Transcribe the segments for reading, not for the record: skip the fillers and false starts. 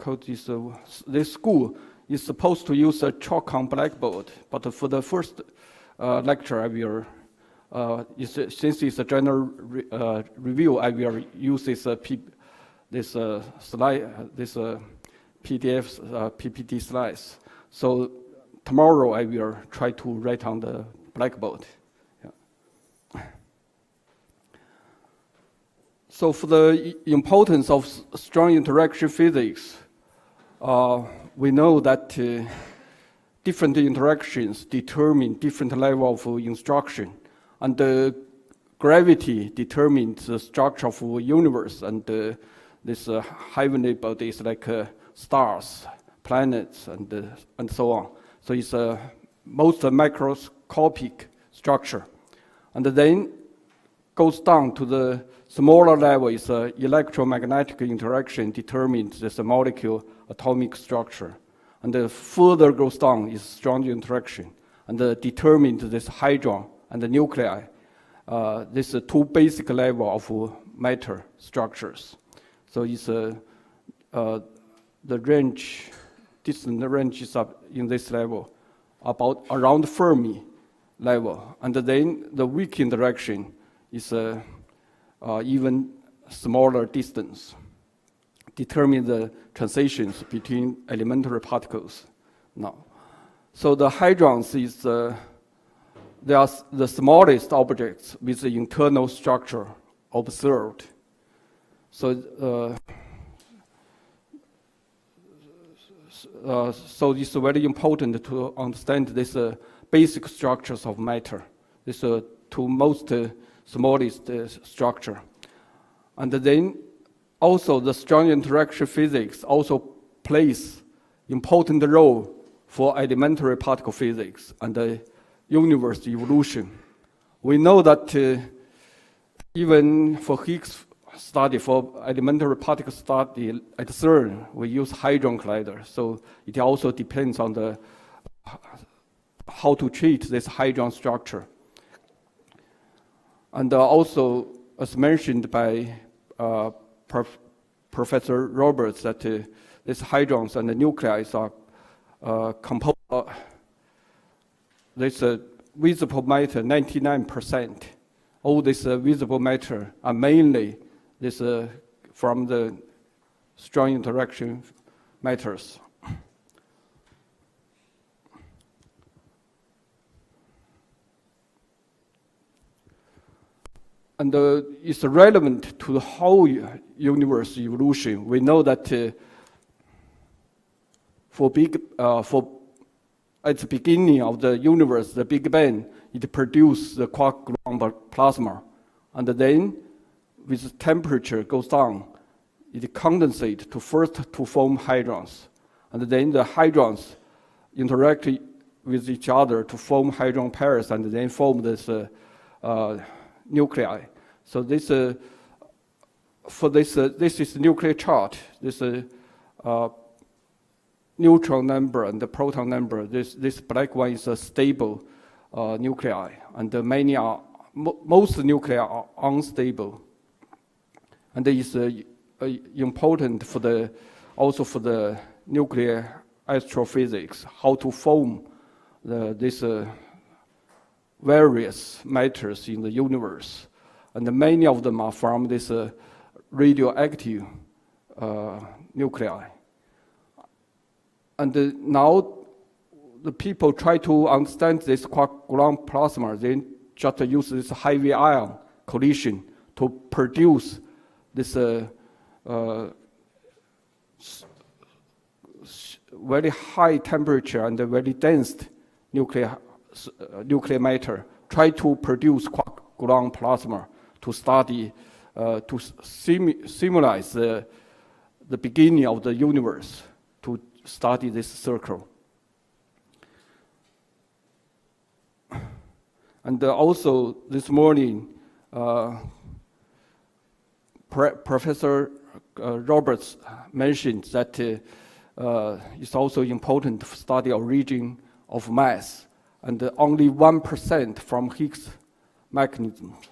because this school is supposed to use a chalk on blackboard, but for the first lecture, I will, since it's a general review, I will use this slide, this PDF PPT slides. So tomorrow I will try to write on the blackboard. Yeah. So for the importance of strong interaction physics, we know that different interactions determine different level of instruction, and the gravity determines the structure of the universe, and this heavenly bodies like stars, planets, and so on. So it's a most microscopic structure, and then goes down to the smaller level is electromagnetic interaction determines this molecule atomic structure. And the further goes down is strong interaction, and determines this hadron and the nuclei. This two basic level of matter structures. So it's the range, distance range is up in this level, about around Fermi level, and then the weak interaction is even smaller distance, determine the transitions between elementary particles now. So the hadrons is they are the smallest objects with the internal structure observed. So so it's very important to understand this basic structures of matter. This two most smallest structure. And then also the strong interaction physics also plays important role for elementary particle physics and the universe evolution. We know that even for Higgs study, for elementary particle study at CERN, we use Hadron Collider. So it also depends on the how to treat this Hadron structure. And also, as mentioned by Professor Roberts, that these hadrons and the nuclei are composed. This visible matter, 99%. All this visible matter are mainly this from the strong interaction matters. And it's relevant to the whole universe evolution. We know that at the beginning of the universe, the Big Bang, it produced the quark-gluon plasma. And then, with the temperature goes down, it condensates to form hadrons. And then the hadrons interact with each other to form hadron pairs and then form this nuclei. So this this is nuclear chart. This neutron number and the proton number. This black one is a stable nuclei, and most nuclei are unstable. And it is important also for the nuclear astrophysics, how to form these various matters in the universe. And many of them are from this radioactive nuclei. And now the people try to understand this quark-gluon plasma. They just use this heavy ion collision to produce this very high temperature and very dense nuclear matter. Try to produce quark-gluon plasma to study, to simulate the beginning of the universe, to study this circle. And also this morning, Professor Roberts mentioned that it's also important to study origin of mass, and only 1% from Higgs mechanisms,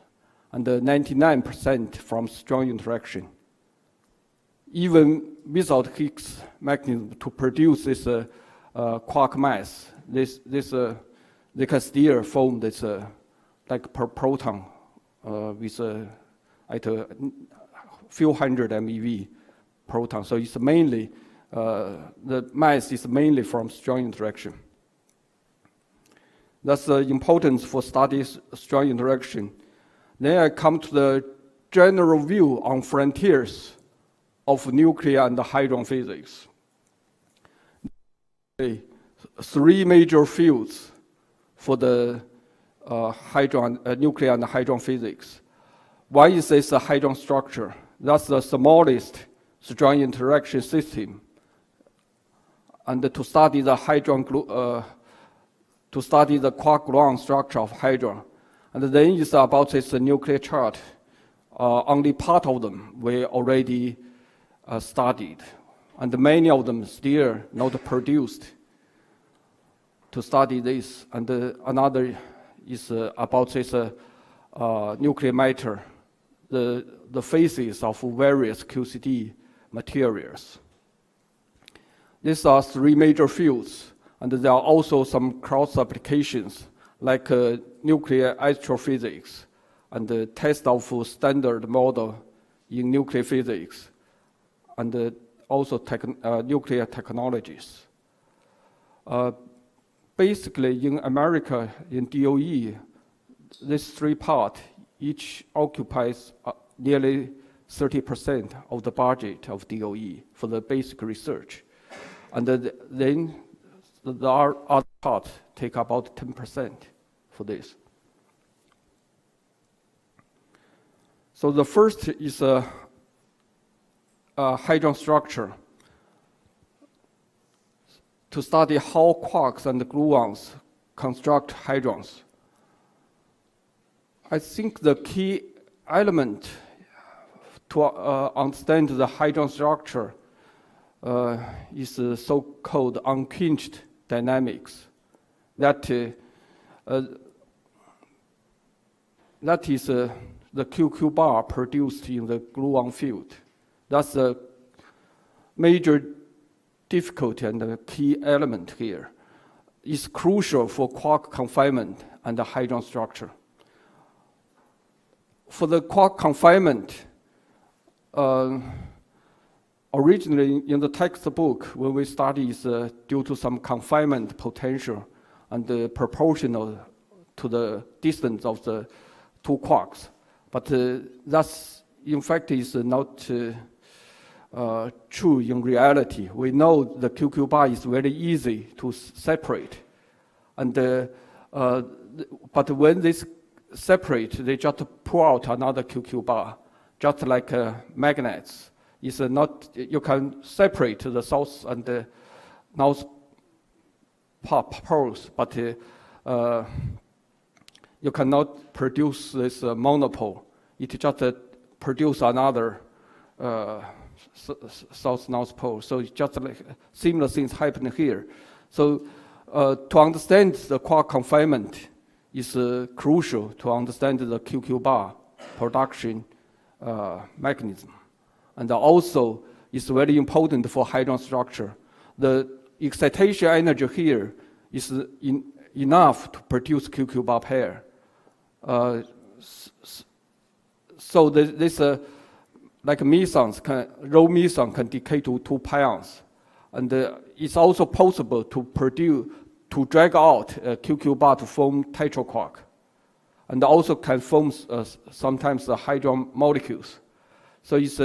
and 99% from strong interaction. even without Higgs mechanism to produce this quark mass, they can still form this like per proton with at a few hundred MeV proton. So it's mainly the mass is mainly from strong interaction. That's the importance for studying strong interaction. Then I come to the general view on frontiers of nuclear and hadron physics. Three major fields for the nuclear and hadron physics. One is this hadron structure. That's the smallest strong interaction system. And to study the hadron, to study the quark-gluon structure of hadron. And then it's about this nuclear chart. Only part of them we already studied, and many of them still not produced to study this. And another is about this nuclear matter, the phases of various QCD materials. These are three major fields, and there are also some cross applications like nuclear astrophysics and the test of standard model in nuclear physics, and also nuclear technologies. Basically, in America, in DOE, these three parts each occupies nearly 30% of the budget of DOE for the basic research. And then the other parts take about 10% for this. So the first is a hadron structure to study how quarks and gluons construct hadrons. I think the key element to understand the hadron structure is the so-called unquenched dynamics. That is the QQ bar produced in the gluon field. That's the major difficulty and the key element here. It's crucial for quark confinement and the hadron structure. For the quark confinement, originally in the textbook, when we study is due to some confinement potential and proportional to the distance of the two quarks. But that's, in fact, is not true in reality. We know the QQ bar is very easy to separate. And, but when they separate, they just pull out another QQ bar, just like magnets. It's not, you can separate the south and the north poles, but you cannot produce this monopole. It just produces another south-north pole. So it's just like similar things happen here. So to understand the quark confinement is crucial to understand the QQ bar production mechanism. And also it's very important for hadron structure. The excitation energy here is enough to produce QQ bar pair. So this like mesons, rho meson can decay to 2 pions. And it's also possible to drag out a QQ bar to form tetraquark. And also can form sometimes the hadron molecules. So it's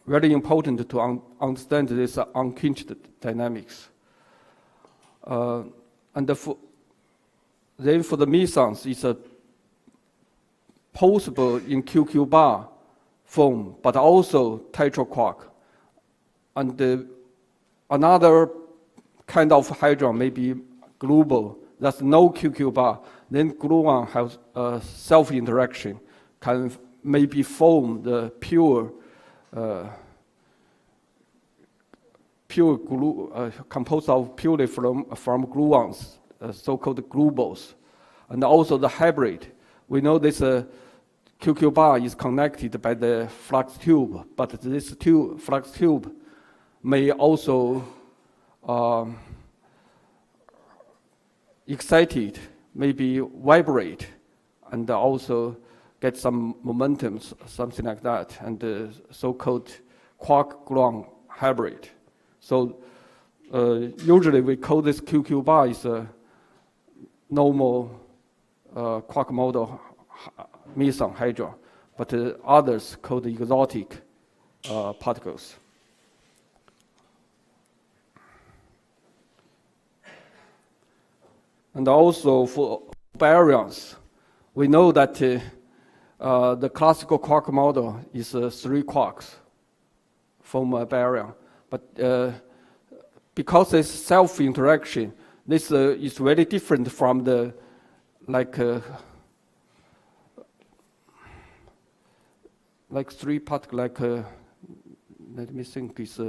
very important to understand this unquenched dynamics. And then for the mesons, it's possible in QQ bar form, but also tetraquark. And another kind of hadron may be global. That's no QQ bar. Then gluon has self-interaction, can maybe form the pure glue, composed of purely from gluons, so-called globals. And also the hybrid. We know this QQ bar is connected by the flux tube, but this flux tube may also excited, maybe vibrate, and also get some momentum, something like that, and the so-called quark-gluon hybrid. So usually we call this QQ bar is a normal quark model meson hadron, but others call the exotic particles. And also for baryons, we know that the classical quark model is 3 quarks from a baryon, but because it's self-interaction, this is very different from the like 3 particle, let me think, is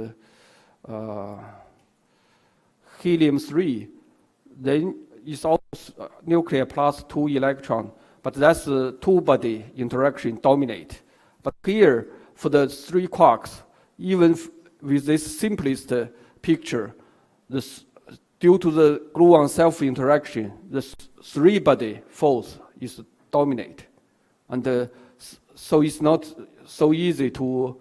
helium-3. Then it's also nuclear plus 2 electron, but that's a 2-body interaction dominate. But here, for the 3 quarks, even with this simplest picture, due to the gluon self-interaction, the 3-body force is dominate. And so it's not so easy to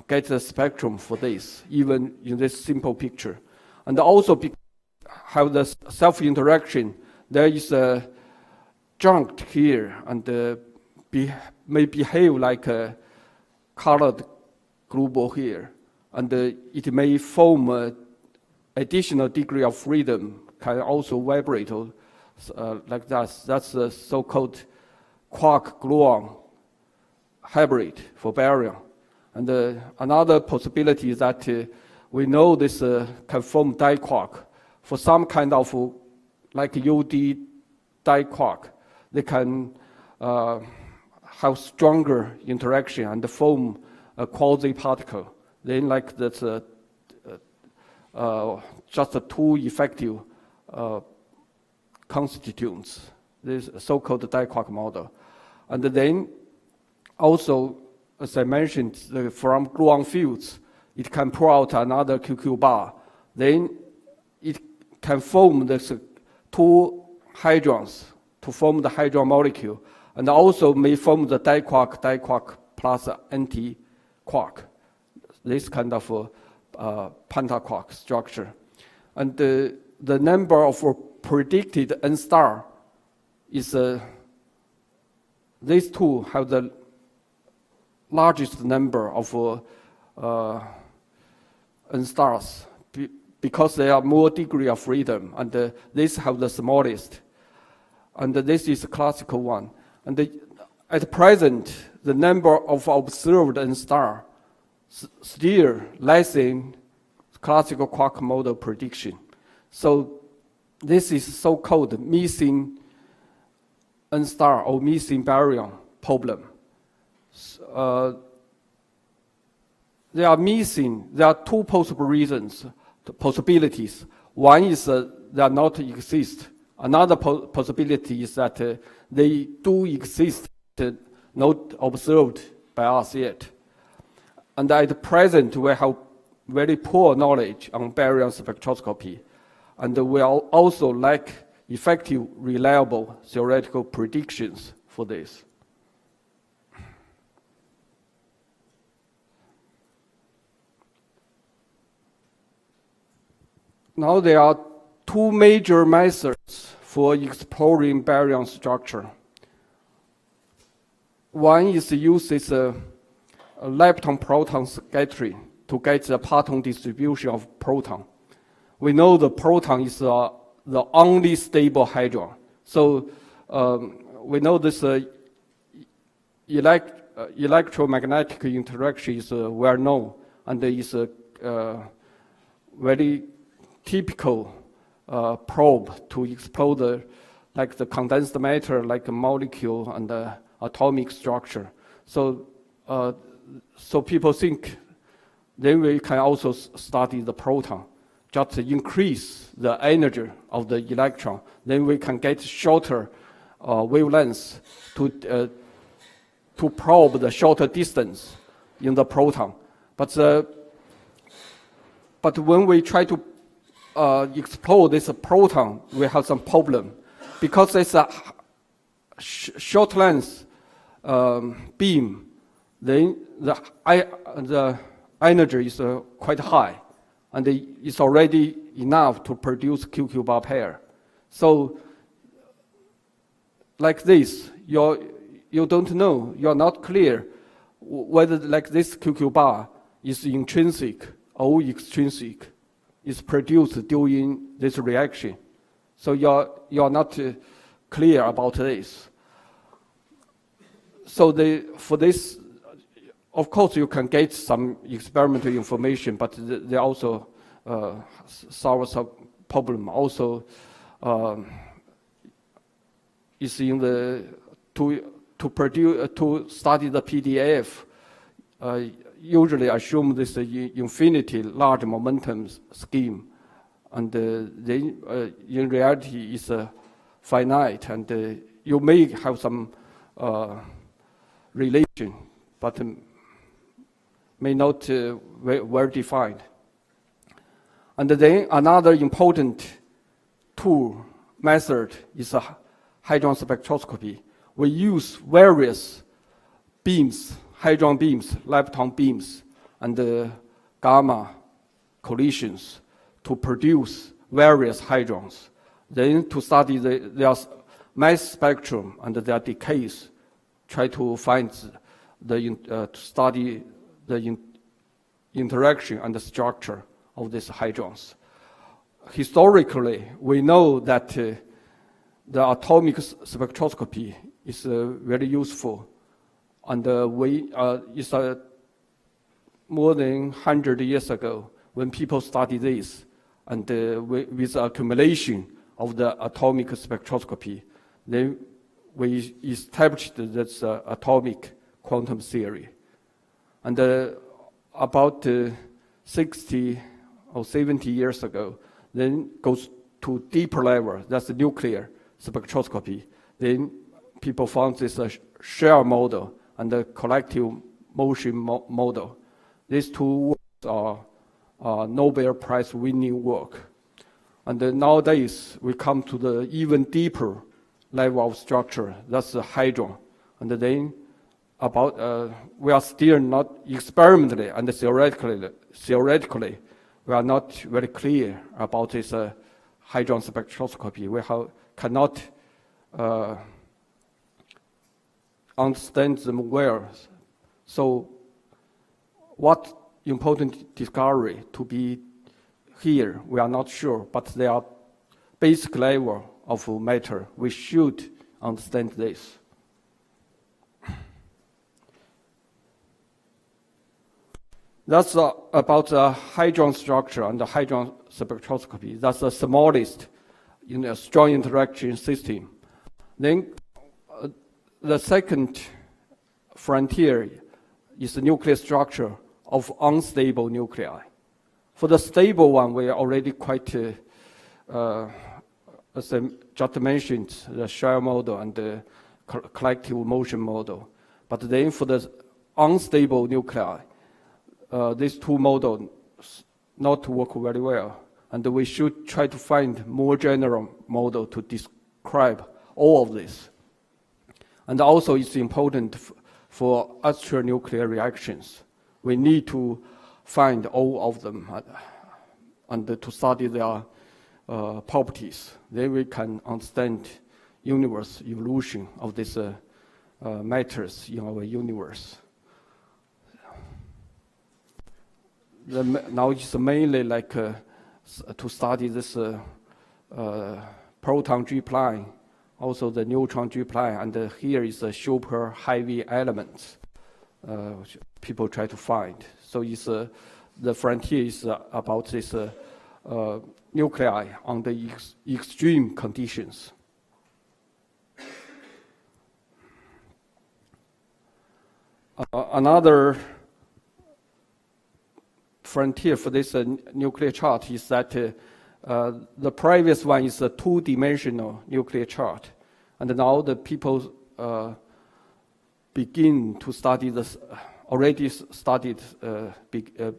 get the spectrum for this, even in this simple picture. And also have the self-interaction, there is a junct here, and may behave like a colored globule here. And it may form additional degree of freedom, can also vibrate like that. That's the so-called quark-gluon hybrid for baryon. And another possibility is that we know this can form diquark. For some kind of like UD diquark, they can have stronger interaction and form a quasi-particle. Then like that's just 2 effective constituents, this so-called diquark model. And then also, as I mentioned, from gluon fields, it can pour out another QQ bar. Then it can form this 2 hadrons to form the hadron molecule, and also may form the diquark plus anti-quark, this kind of pentaquark structure. And the number of predicted N star is these 2 have the largest number of N stars because they are more degree of freedom, and these have the smallest. And this is a classical one. And at present, the number of observed N star still less than classical quark model prediction. So this is so-called missing N star or missing baryon problem. There are 2 possible reasons, possibilities. One is they are not exist. Another possibility is that they do exist, not observed by us yet. And at present, we have very poor knowledge on baryon spectroscopy, and we also lack effective, reliable theoretical predictions for this. Now there are 2 major methods for exploring baryon structure. One is uses a lepton-proton scattering to get the parton distribution of proton. We know the proton is the only stable hadron. So we know this electromagnetic interaction is well known, and is a very typical probe to explore the condensed matter, like a molecule and atomic structure. So people think then we can also study the proton, just increase the energy of the electron. Then we can get shorter wavelengths to probe the shorter distance in the proton. But when we try to explore this proton, we have some problem. Because it's a short length beam, then the energy is quite high, and it's already enough to produce QQ bar pair. So, like this, you don't know, you're not clear whether like this QQ bar is intrinsic or extrinsic, is produced during this reaction. So you're not clear about this. So for this, of course, you can get some experimental information, but they also solve some problem. Also, is in the to study the PDF. Usually assume this infinity large momentum scheme, and then in reality is finite, and you may have some relation, but may not well defined. And then another important tool method is hadron spectroscopy. We use various beams, hadron beams, lepton beams, and gamma collisions to produce various hadrons. Then to study their mass spectrum and their decays, try to find to study the interaction and the structure of these hadrons. Historically, we know that the atomic spectroscopy is very useful, and it's more than 100 years ago when people studied this, and with the accumulation of the atomic spectroscopy, then we established this atomic quantum theory. And about 60 or 70 years ago, then goes to deeper level, that's the nuclear spectroscopy. Then people found this shell model and the collective motion model. These two works are Nobel Prize winning work. And nowadays, we come to the even deeper level of structure, that's the hadron. And then we are still not experimentally and theoretically, we are not very clear about this hadron spectroscopy. We cannot understand them well. So what important discovery to be here, we are not sure, but they are basic level of matter. We should understand this. That's about the hadron structure and the hadron spectroscopy. That's the smallest in a strong interaction system. Then the second frontier is the nuclear structure of unstable nuclei. For the stable one, we are already quite, as I just mentioned, the shell model and the collective motion model. But then for the unstable nuclei, these two models not work very well. And we should try to find more general model to describe all of this. And also it's important for astronuclear reactions. We need to find all of them and to study their properties. Then we can understand universe evolution of these matters in our universe. Now it's mainly like to study this proton G plane, also the neutron G plane, and here is the super heavy elements which people try to find. So it's the frontier is about this nuclei under extreme conditions. Another frontier for this nuclear chart is that the previous one is a two-dimensional nuclear chart, and now the people begin to study this, already started to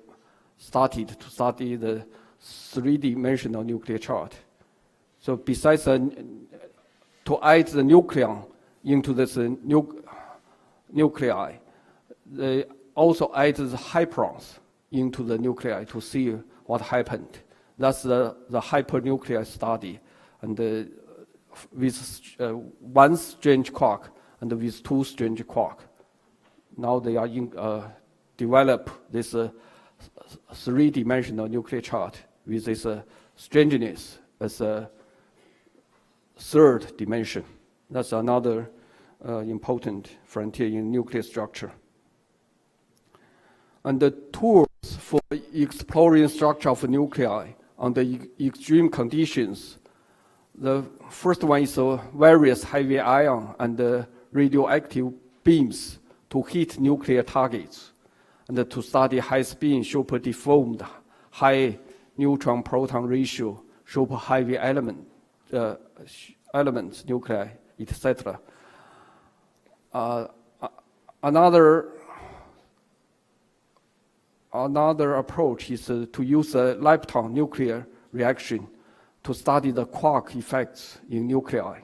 study the three-dimensional nuclear chart. So besides to add the nucleon into this nuclei, they also add the hyperons into the nuclei to see what happened. That's the hypernuclear study, and with one strange quark and with two strange quark. Now they are develop this three-dimensional nuclear chart with this strangeness as a third dimension. That's another important frontier in nuclear structure. And the tools for exploring structure of nuclei under extreme conditions, the first one is various heavy ion and radioactive beams to hit nuclear targets, and to study high-spin, super-deformed, high neutron-proton ratio, super-heavy elements, nuclei, etc. Another approach is to use a lepton nuclear reaction to study the quark effects in nuclei,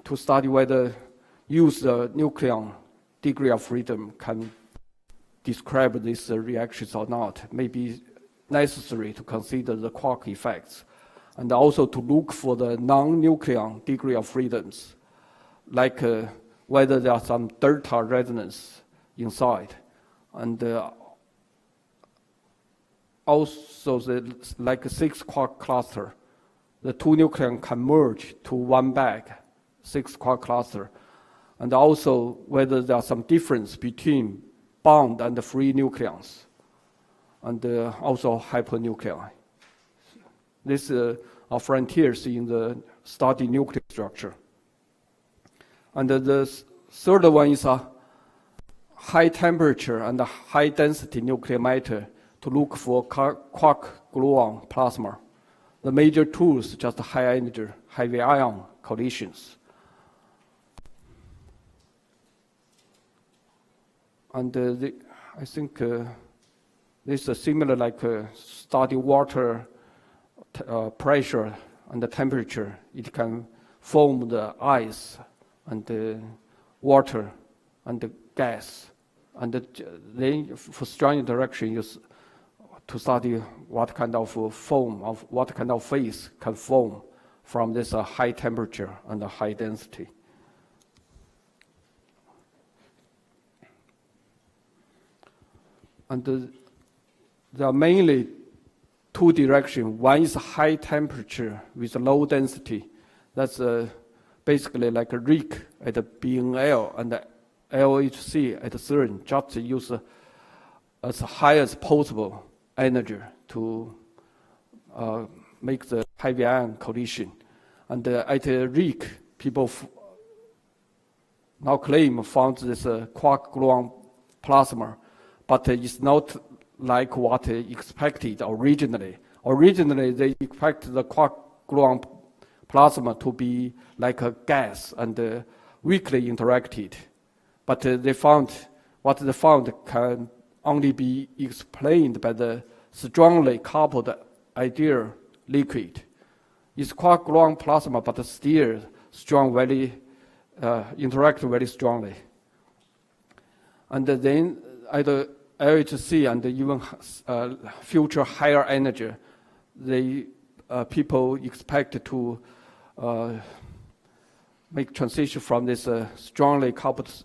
to study whether use the nucleon degree of freedom can describe these reactions or not. It may be necessary to consider the quark effects, and also to look for the non-nucleon degree of freedoms, like whether there are some delta resonance inside, and also like a 6 quark cluster, the two nucleon can merge to one bag, 6 quark cluster, and also whether there are some difference between bound and free nucleons, and also hypernuclei. These are frontiers in the study nuclear structure. And the third one is a high temperature and high density nuclear matter to look for quark-gluon plasma. The major tools just high energy, heavy ion collisions. And I think this is similar like study water pressure and the temperature. It can form the ice and the water and the gas. And then for strong interaction, use to study what kind of foam, of what kind of phase can form from this high temperature and high density. And there are mainly two directions. One is high temperature with low density. That's basically like a RIC at BNL and LHC at CERN, just use as high as possible energy to make the heavy ion collision. And at RIC, people now claim found this quark-gluon plasma, but it's not like what expected originally. Originally, they expect the quark-gluon plasma to be like a gas and weakly interacted. But they found what they found can only be explained by the strongly coupled ideal liquid. It's quark-gluon plasma, but still strong, very interact very strongly. And then at the LHC and even future higher energy, the people expect to make transition from this strongly coupled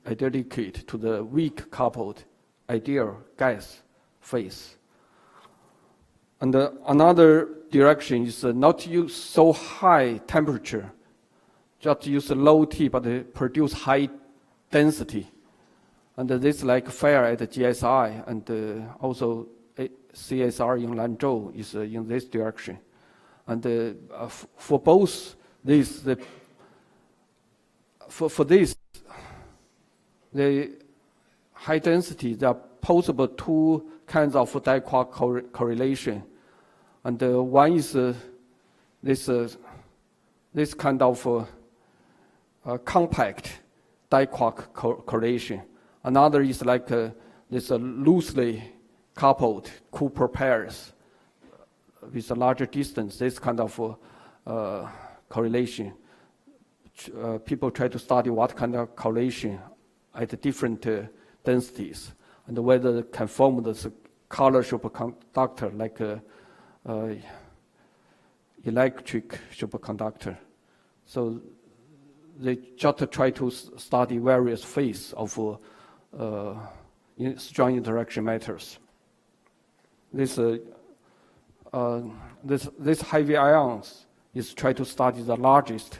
ideal liquid to the weak coupled ideal gas phase. And another direction is not use so high temperature, just use low T but produce high density. And this like fire at GSI and also CSR in Lanzhou is in this direction. And for both these, for this, the high density, there are possible two kinds of diquark correlation. And one is this kind of compact diquark correlation. Another is like this loosely coupled Cooper pairs with a larger distance. This kind of correlation. People try to study what kind of correlation at different densities and whether it can form this color superconductor like electric superconductor. So they just try to study various phases of strong interaction matters. This heavy ions is try to study the largest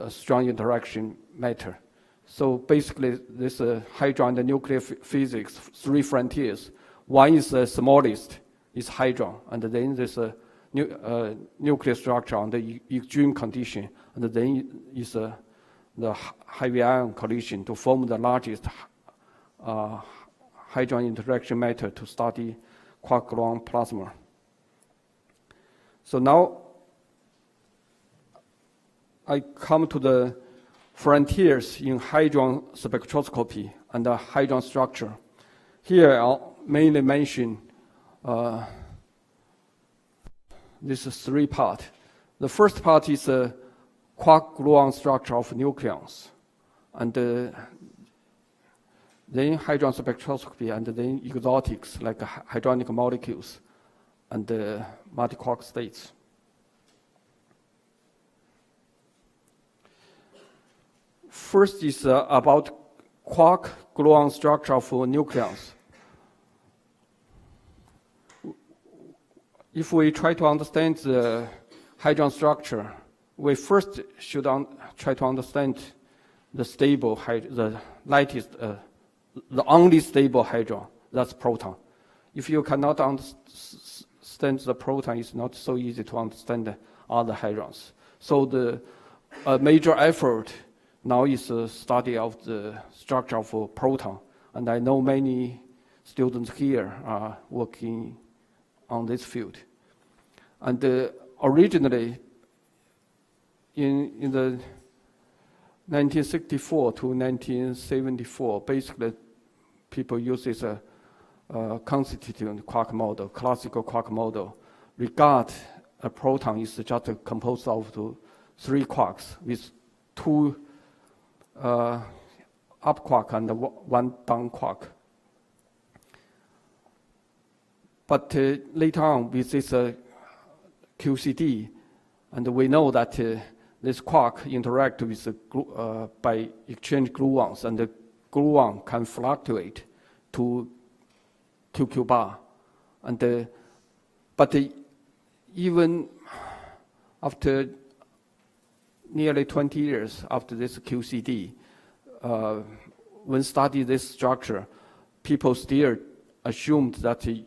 strong interaction matter. So basically, this hadron and nuclear physics, three frontiers. One is the smallest, is hadron, and then this nuclear structure under extreme condition, and then is the heavy ion collision to form the largest hadron interaction matter to study quark-gluon plasma. So now I come to the frontiers in hadron spectroscopy and the hadron structure. Here I'll mainly mention this is three parts. The first part is the quark-gluon structure of nucleons, and then hadron spectroscopy, and then exotics like hadronic molecules and multi-quark states. First is about quark-gluon structure of nucleons. If we try to understand the hadron structure, we first should try to understand the stable, the lightest, the only stable hadron, that's proton. If you cannot understand the proton, it's not so easy to understand other hadrons. So the major effort now is a study of the structure of a proton. And I know many students here are working on this field. And originally, in the 1964 to 1974, basically people use this constituent quark model, classical quark model, regard a proton is just composed of three quarks with two up quark and one down quark. But later on with this QCD, and we know that this quark interact with by exchange gluons, and the gluon can fluctuate to QQ bar. And but even after nearly 20 years after this QCD, when study this structure, people still assumed that the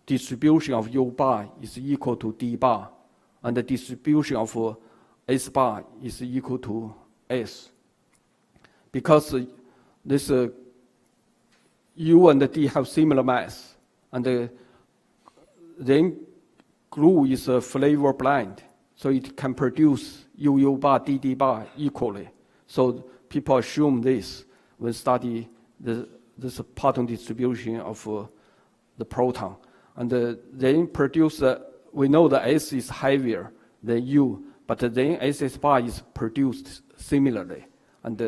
distribution of U bar is equal to D bar, and the distribution of S bar is equal to S. Because this U and D have similar mass, and then glue is flavor blind, so it can produce UU bar, DD bar equally. So people assume this when study this parton distribution of the proton. And then produce, we know the S is heavier than U, but then SS bar is produced similarly. And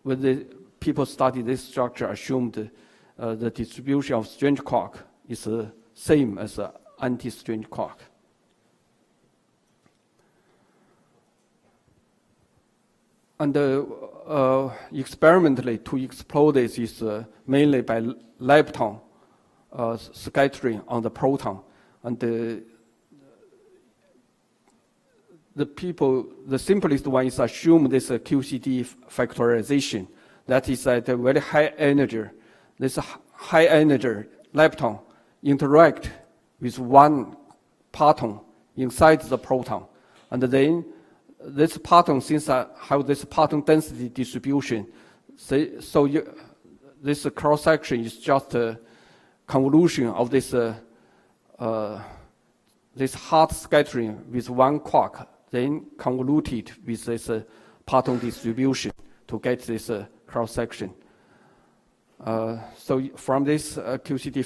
when the people study this structure, assumed the distribution of strange quark is the same as anti-strange quark. And experimentally to explore this is mainly by lepton scattering on the proton. And the simplest one is assume this QCD factorization. That is at a very high energy. This high energy lepton interact with one parton inside the proton. And then this parton, since I have this parton density distribution, so this cross-section is just a convolution of this hard scattering with one quark, then convoluted with this parton distribution. to get this cross-section. So from this QCD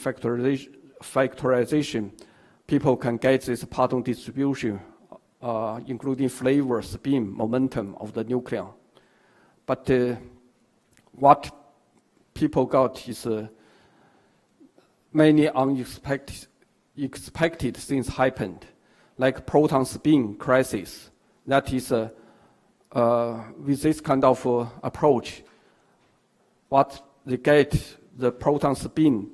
factorization, people can get this parton distribution, including flavor, spin, momentum of the nucleon. But what people got is many unexpected things happened, like proton spin crisis. That is, with this kind of approach, what they get, the proton spin,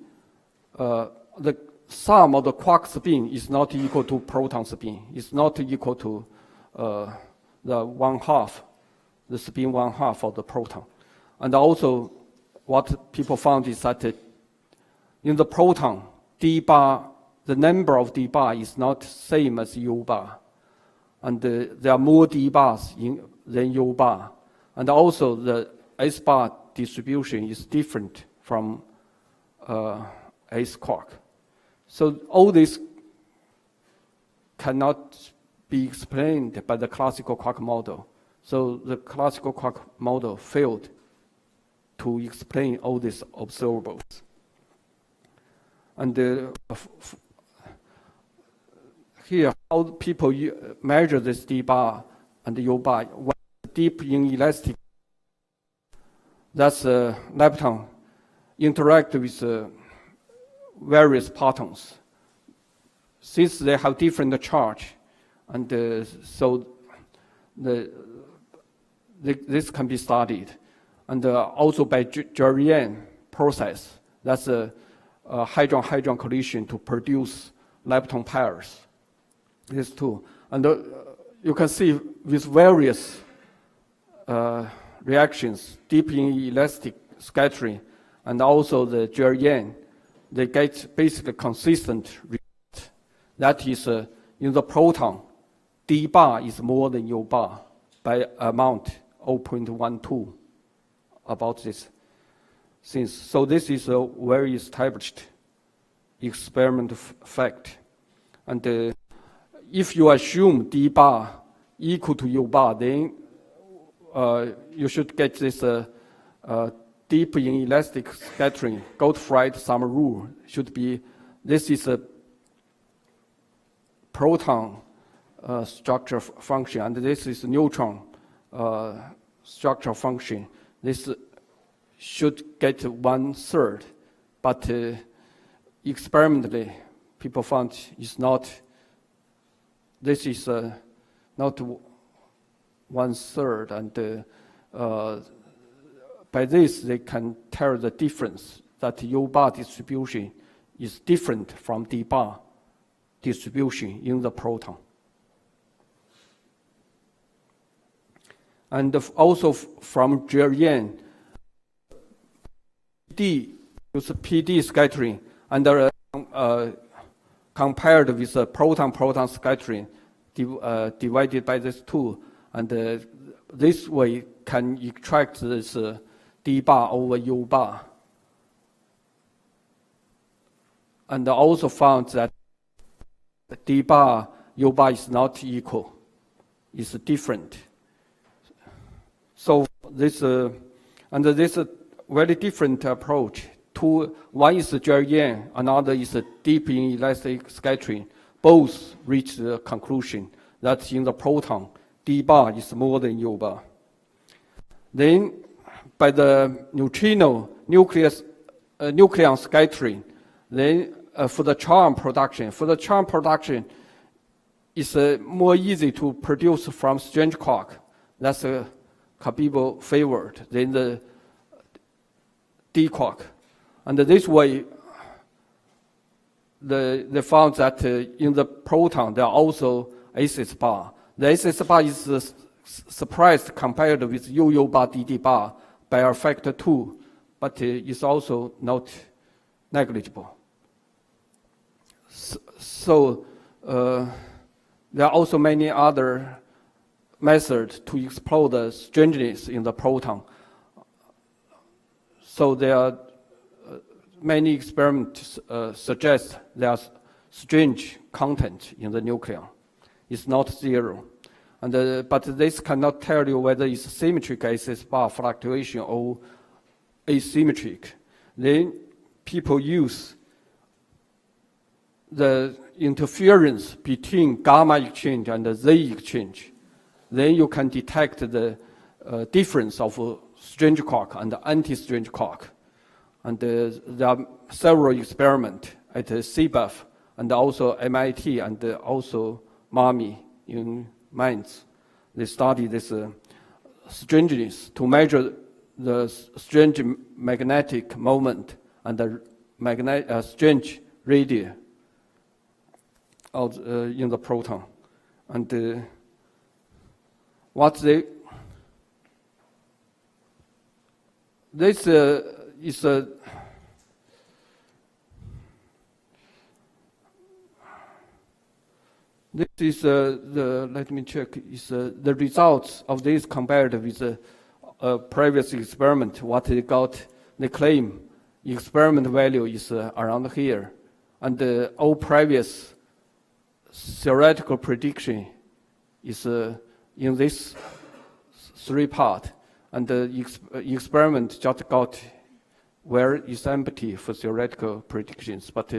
the sum of the quark spin is not equal to proton spin. It's not equal to the spin 1/2 of the proton. And also, what people found is that in the proton, d bar, the number of d bar is not same as u bar. And there are more d bars than u bar. And also, the s bar distribution is different from s quark. So all this cannot be explained by the classical quark model. So the classical quark model failed to explain all these observables. And here, how people measure this d bar and u bar. When deep in elastic, that's lepton interact with various partons. Since they have different charge, and so this can be studied. And also by Jurian process, that's a hadron-hadron collision to produce lepton pairs. These two. And you can see with various reactions, deep in elastic scattering, and also the Jurian, they get basically consistent result. That is, in the proton, d bar is more than u bar by amount 0.12 about this things. So this is a very established experimental fact. And if you assume d bar equal to u bar, then you should get this deep in elastic scattering. Goldfried sum rule should be, this is a proton structure function, and this is neutron structure function. This should get 1/3, but experimentally, people found it's not. This is not 1/3, and by this they can tell the difference that U bar distribution is different from D bar distribution in the proton. And also from Jurian, D use PD scattering and compared with the proton-proton scattering divided by this two, and this way can extract this D bar over U bar. And also found that D bar, U bar is not equal, it's different. So this, and this very different approach. One is Jurian, another is deep in elastic scattering. Both reach the conclusion that in the proton, D bar is more than U bar. Then, by the neutrino nucleon scattering, then for the charm production, it's more easy to produce from strange quark. That's Cabibbo favored than the D quark. And this way, they found that in the proton, there are also SS bar. The SS bar is surprised compared with UU bar, DD bar by a factor 2, but it's also not negligible. So there are also many other methods to explore the strangeness in the proton. So there are many experiments suggest there's strange content in the nucleon. It's not zero. But this cannot tell you whether it's symmetric SS bar fluctuation or asymmetric. Then people use the interference between gamma exchange and the Z exchange. Then you can detect the difference of strange quark and anti-strange quark. And there are several experiments at CBAF and also MIT and also MAMI in Mainz. They study this strangeness to measure the strange magnetic moment and the strange radii out in the proton. And what they this is a this is the let me check is the results of this compared with a previous experiment. What they got, they claim experiment value is around here, and all previous theoretical prediction is in this three part, and the experiment just got where it's empty for theoretical predictions. But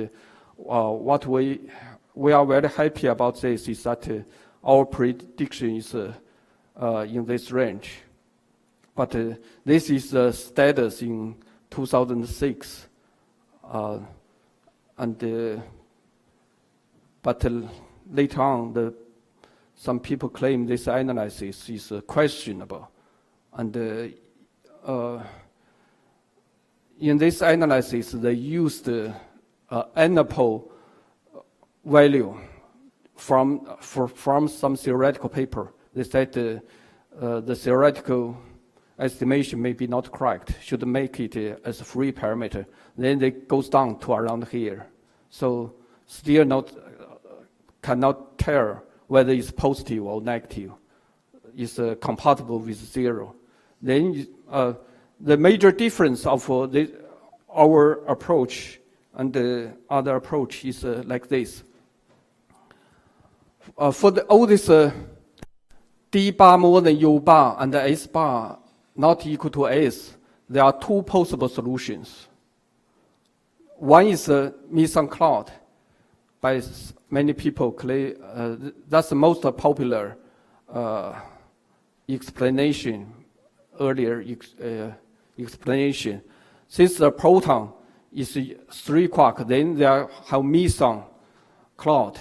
what we are very happy about this is that our prediction is in this range. But this is the status in 2006, but later on, some people claim this analysis is questionable, and in this analysis they used NAPO value from some theoretical paper. They said the theoretical estimation may be not correct, should make it as a free parameter. Then it goes down to around here. So still cannot tell whether it's positive or negative. It's compatible with zero. Then the major difference of our approach and the other approach is like this. For all this D bar more than U bar and S bar not equal to S, there are two possible solutions. One is Meson cloud. By many people claim that's the most popular explanation, earlier explanation. Since the proton is 3 quark, then they have Meson cloud,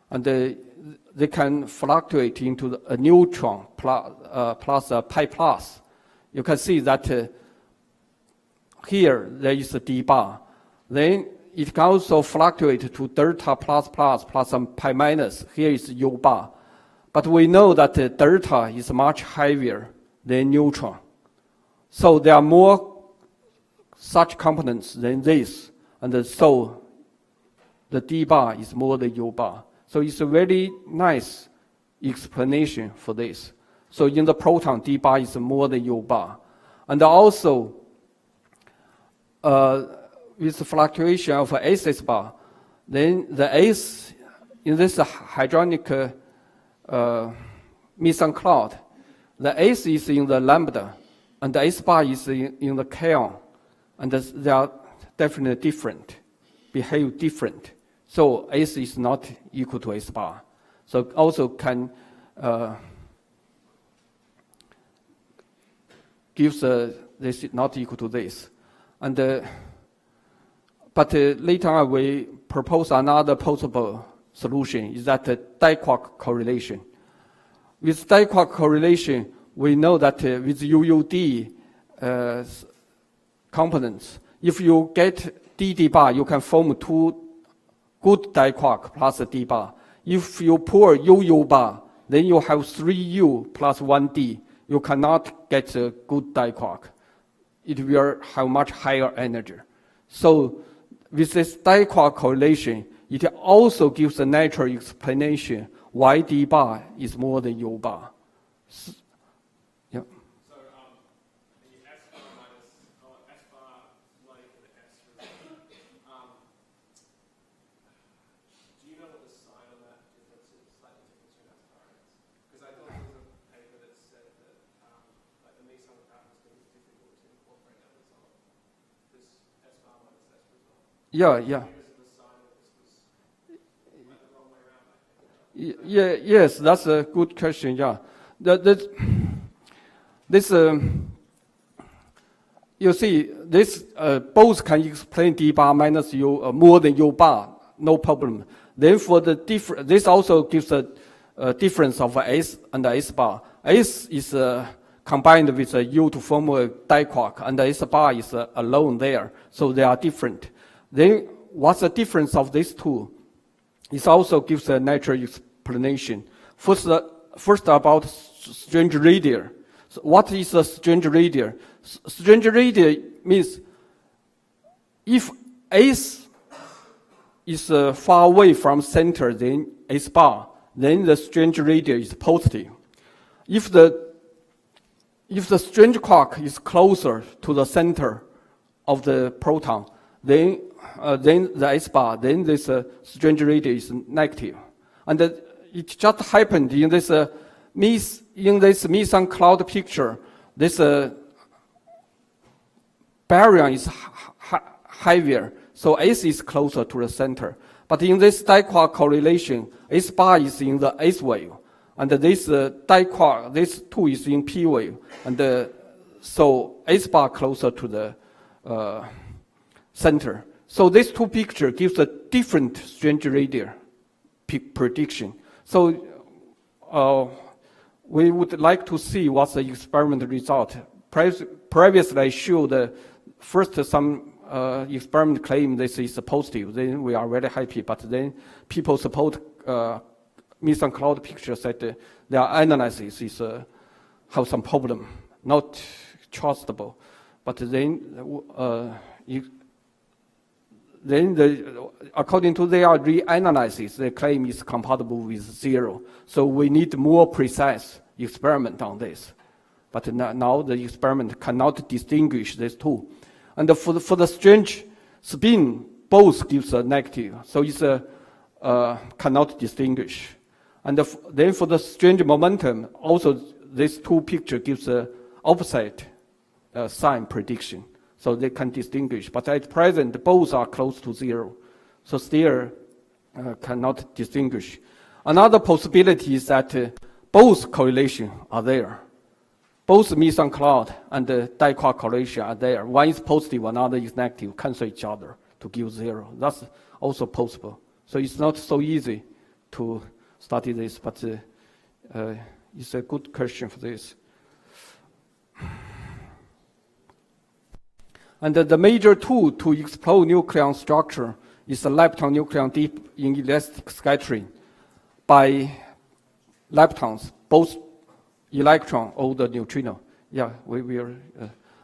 and they can fluctuate into a neutron plus a pi plus. You can see that here there is a D bar. Then it can also fluctuate to delta plus some pi minus. Here is U bar. But we know that delta is much heavier than neutron. So there are more such components than this. And so the D bar is more than U bar. So it's a very nice explanation for this. So in the proton, D bar is more than U bar. And also, with the fluctuation of SS bar, then the S in this hadronic Meson cloud, the S is in the lambda, and the S bar is in the kaon, and they are definitely different, behave different. So S is not equal to S bar. So also can gives this not equal to this, and but later on we propose another possible solution is that diquark correlation. With diquark correlation, we know that with UUD components, if you get DD bar, you can form 2 good diquark plus a D bar. If you pour UU bar, then you have 3U plus 1D. You cannot get a good diquark. It will have much higher energy. So with this diquark correlation, it also gives a natural explanation why D bar is more than U bar. Yeah. So the S bar minus S bar like the S do you know what the sign on that difference is, slightly different between S bar and S? Because I thought Yeah, yeah. Yes, that's a good question. Yeah, this you see, this both can explain d bar minus u more than u bar, no problem. Then for the this also gives a difference of s and s bar. S is combined with u to form a diquark, and the s bar is alone there, so they are different. Then what's the difference of these two? It also gives a natural explanation. First about strange radius. So what is a strange radius? Strange radius means if S is far away from center than S bar, then the strange radius is positive. If the strange quark is closer to the center of the proton, then the S bar, then this strange radius is negative. And it just happened in this Meson cloud picture, this baryon is heavier, so S is closer to the center. But in this diquark correlation, S bar is in the S wave, and this diquark, this 2 is in P wave, and so S bar closer to the center. So these two pictures gives a different strange radius prediction. So we would like to see what's the experimental result. Previously, I showed first some experiment claim this is positive. Then we are very happy. But then people support Meson cloud picture said their analysis is have some problem, not trustable. But then according to their reanalysis, the claim is compatible with 0. So we need more precise experiment on this. But now the experiment cannot distinguish these two. And for the strange spin, both gives a negative. So it's cannot distinguish. And then for the strange momentum, also these two pictures gives a opposite sign prediction. So they can distinguish. But at present, both are close to 0. So still cannot distinguish. Another possibility is that both correlation are there. Both Meson cloud and the diquark correlation are there. One is positive, another is negative, cancel each other to give 0. That's also possible. So it's not so easy to study this, but it's a good question for this. And the major tool to explore nucleon structure is the lepton-nucleon deep inelastic scattering by leptons, both electron or the neutrino. Yeah, we will.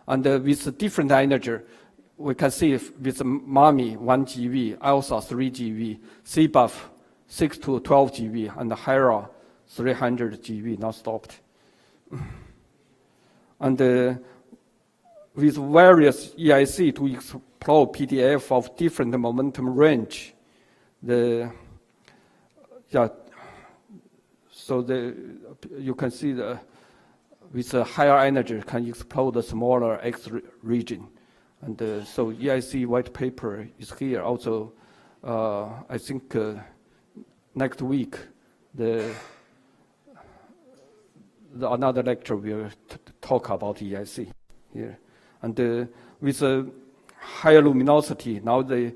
And with different energy, we can see with MAMI 1 GeV, ELSA 3 GeV, CBUF 6 to 12 GeV, and HERA 300 GeV, not stopped. And with various EIC to explore PDF of different momentum range, so you can see with a higher energy can explore the smaller X region. And so EIC white paper is here. Also, I think next week, another lecture will talk about EIC here. And with a higher luminosity, now the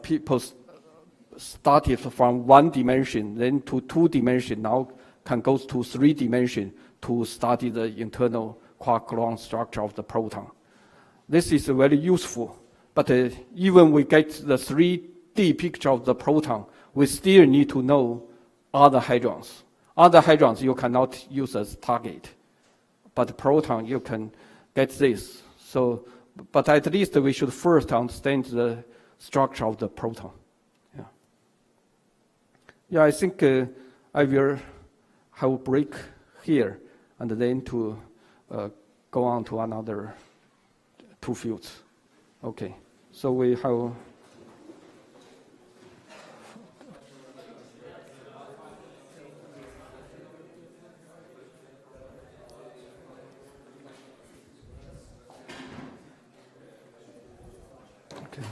people started from 1 dimension, then to 2 dimension, now can go to 3 dimension to study the internal quark-gluon structure of the proton. This is very useful, but even we get the 3D picture of the proton, we still need to know other hadrons. Other hadrons you cannot use as target, but proton you can get this. So, but at least we should first understand the structure of the proton. Yeah, I think I will have a break here and then to go on to another 2 fields. Okay, so we have. Okay.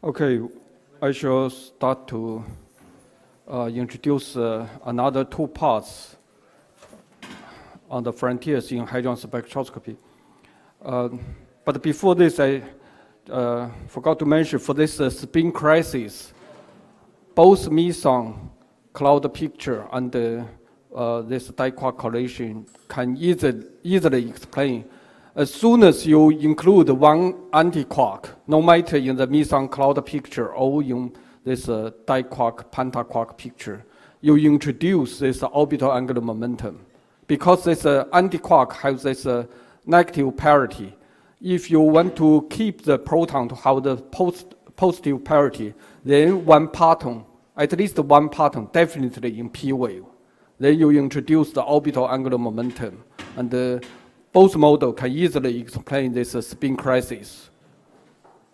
Okay, I shall start to introduce another two parts on the frontiers in hadron spectroscopy. But before this, I forgot to mention for this spin crisis, both meson cloud picture and this diquark collision can easily explain. As soon as you include one antiquark, no matter in the meson cloud picture or in this diquark, pentaquark picture, you introduce this orbital angular momentum. Because this antiquark has this negative parity. If you want to keep the proton to have the positive parity, then one parton, at least one parton, definitely in p wave. Then you introduce the orbital angular momentum, and both models can easily explain this spin crisis.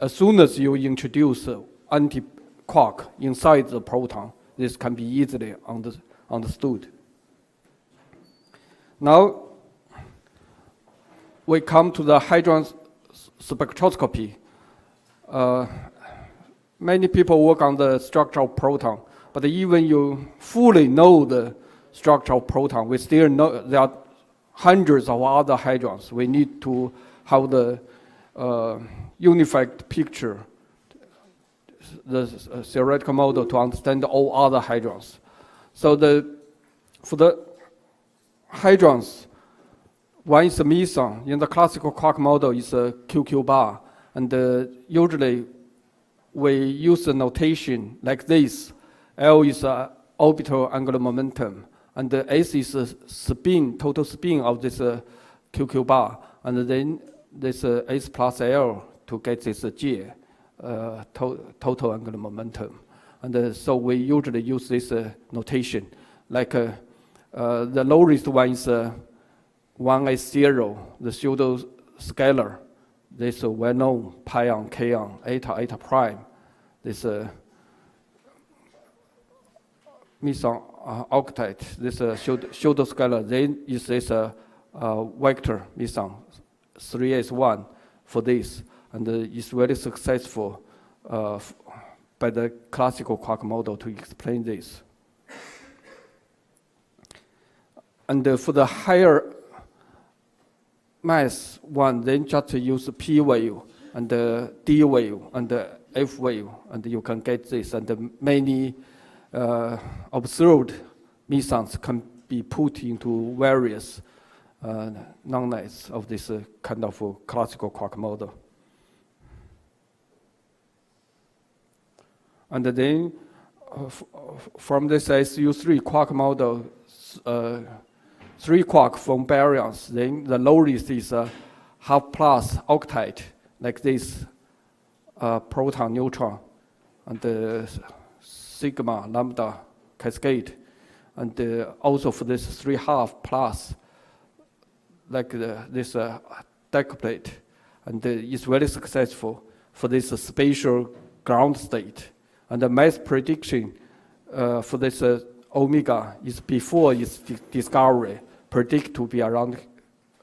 As soon as you introduce anti-quark inside the proton, this can be easily understood. Now, we come to the hadron spectroscopy. Many people work on the structure of proton, but even you fully know the structure of proton, we still know there are hundreds of other hadrons. We need to have the unified picture, the theoretical model to understand all other hadrons. So for the hadrons, one is a meson. In the classical quark model, is a QQ bar, and usually we use a notation like this. L is orbital angular momentum, and the S is a spin, total spin of this QQ bar, and then this S plus L to get this J, total angular momentum. And so we usually use this notation. Like the lowest one is 1s0, the pseudo scalar. This well-known pion, kaon, eta prime. This meson octet, this pseudo scalar. Then is this vector meson 3s1 for this, and it's very successful by the classical quark model to explain this. And for the higher mass one, then just use P wave and D wave and F wave, and you can get this. And many observed mesons can be put into various non-nets of this kind of classical quark model. And then from this SU3 quark model, 3 quark from baryons, then the lowest is half plus octet, like this proton neutron, and the sigma lambda cascade, and also for this 3 half plus, like this decuplet, and it's very successful for this spatial ground state. And the mass prediction for this omega is before its discovery, predict to be around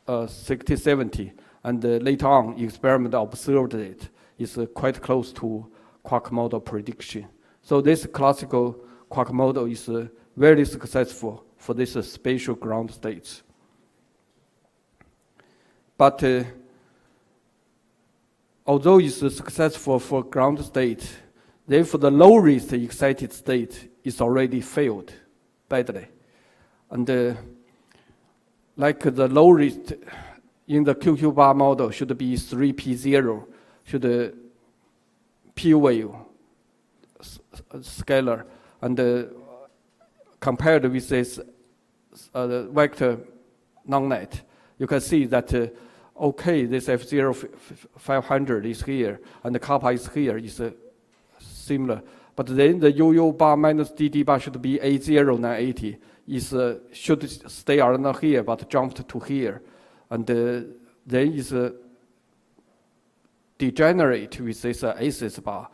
60-70, and later on experiment observed it is quite close to quark model prediction. So this classical quark model is very successful for this spatial ground states. But although it's successful for ground state, then for the low-risk excited state, it's already failed badly. And like the low-risk in the QQ bar model should be 3p0, should P wave scalar, and compared with this vector non-net, you can see that okay, this F0 500 is here, and the kappa is here, is similar. But then the UU bar minus DD bar should be A0 980, is should stay around here, but jumped to here. And then is degenerate with this ACES bar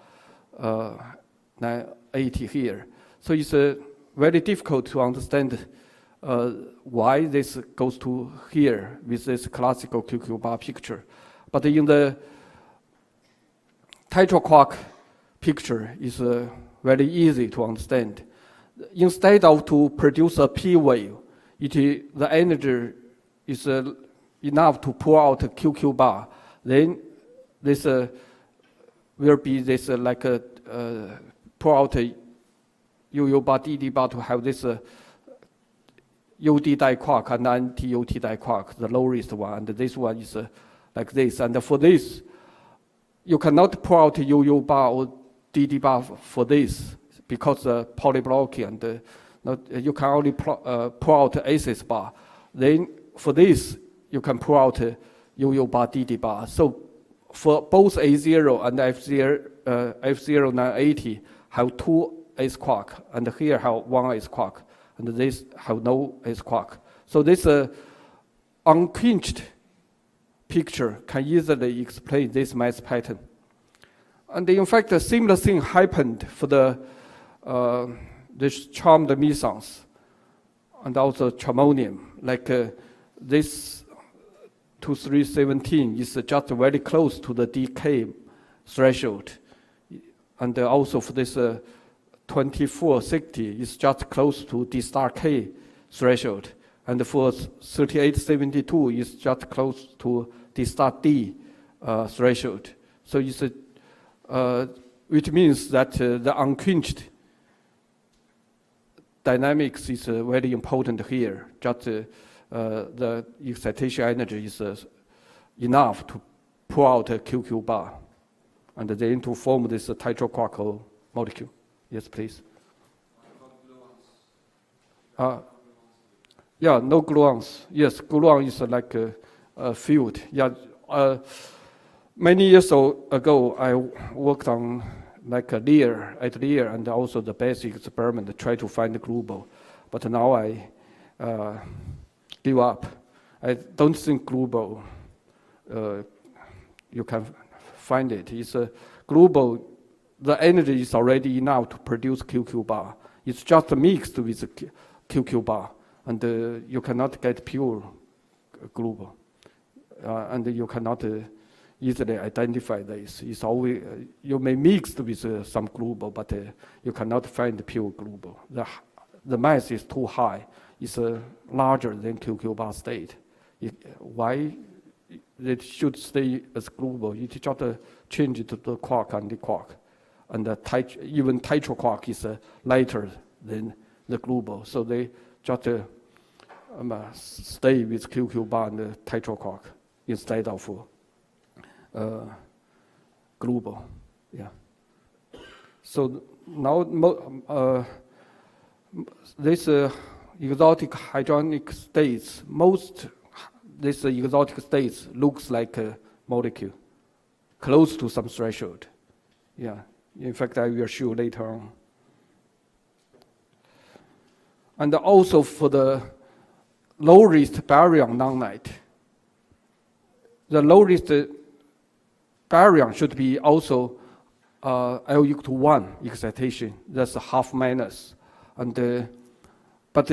980 here. So it's very difficult to understand why this goes to here with this classical QQ bar picture. But in the tetraquark picture is very easy to understand. Instead of to produce a P wave, the energy is enough to pull out a QQ bar. Then this will be this like a pull out a UU bar, DD bar to have this UD die quark and anti-UT die quark, the lowest one, and this one is like this. And for this, you cannot pull out UU bar or DD bar for this because polyblocking, and you can only pull out ACIS bar. Then for this, you can pull out UU bar, DD bar. So for both A0 and F0 980 have 2 ACE quark, and here have 1 ACE quark, and this have no ACE quark. So this unquenched picture can easily explain this mass pattern. And in fact, a similar thing happened for the this charmed mesons and also charmonium. Like this 2317 is just very close to the decay threshold. And also for this 2460 is just close to D star K threshold. And for 3872 is just close to D star D threshold. So it's which means that the unquenched dynamics is very important here. Just the excitation energy is enough to pull out a QQ bar, and then to form this tetraquark molecule. Yes, please. Yeah, no gluons. Yes, gluon is like a field. Yeah, many years ago, I worked on like a Lear at Lear, and also the basic experiment to try to find the global. But now I give up. I don't think global you can find it. It's a global. The energy is already enough to produce QQ bar. It's just mixed with QQ bar, and you cannot get pure global, and you cannot easily identify this. It's always you may mix with some global, but you cannot find pure global. The mass is too high. It's larger than QQ bar state. Why it should stay as global? It just change it to the quark and the quark. And even tetraquark is lighter than the global. So they just stay with QQ bar and the tetraquark instead of global. Yeah. So now this exotic hadronic states, most this exotic states looks like a molecule close to some threshold. Yeah. In fact, I will show later on. And also for the low-risk baryon non-night, the low-risk baryon should be also L equal to 1 excitation. That's half minus. And but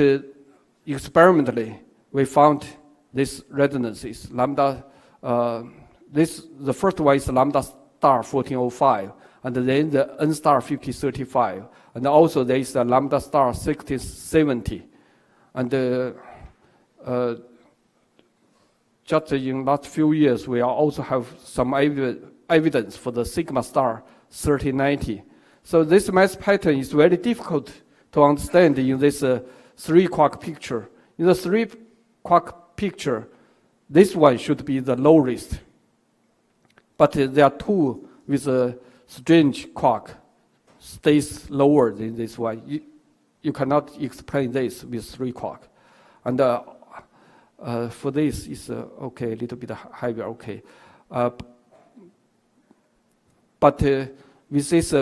experimentally, we found this resonance is lambda. The first one is lambda star 1405. And then the N star 5035, and also there is a lambda star 6070, and just in last few years we also have some evidence for the sigma star 3090. So this mass pattern is very difficult to understand in this 3 quark picture. In the 3 quark picture, this one should be the low risk, but there are 2 with a strange quark stays lower than this one. You cannot explain this with 3 quark. And for this is okay, a little bit higher, okay. But with this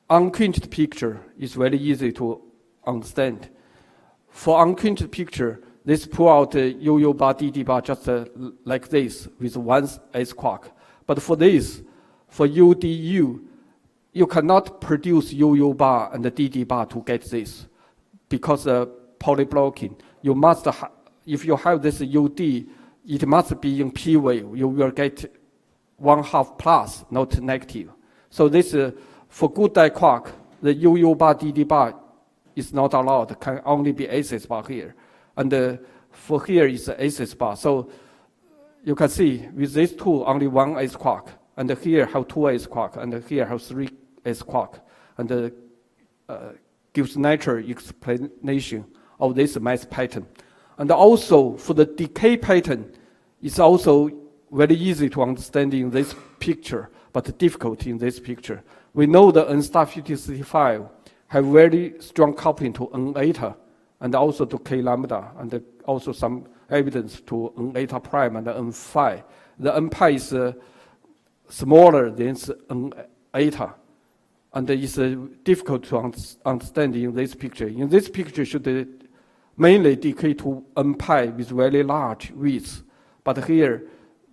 unquenched picture, it's very easy to understand. For unquenched picture, this pull out UU bar, DD bar just like this with 1 ACE quark. But for this, for UDU, you cannot produce UU bar and the DD bar to get this because polyblocking. You must, if you have this UD, it must be in P wave. You will get 1/2 plus, not negative. So this, for good die quark, the UU bar DD bar is not allowed, can only be SS bar here. And for here is the SS bar. So you can see with these two, only one S quark. And here have two S quark, and here have three S quark. And gives natural explanation of this mass pattern. And also for the decay pattern, it's also very easy to understand in this picture, but difficult in this picture. We know the N star 5065 have very strong coupling to N eta and also to K lambda, and also some evidence to N eta prime and N phi. The N pi is smaller than N eta, and it's difficult to understand in this picture. In this picture, should mainly decay to N pi with very large width, but here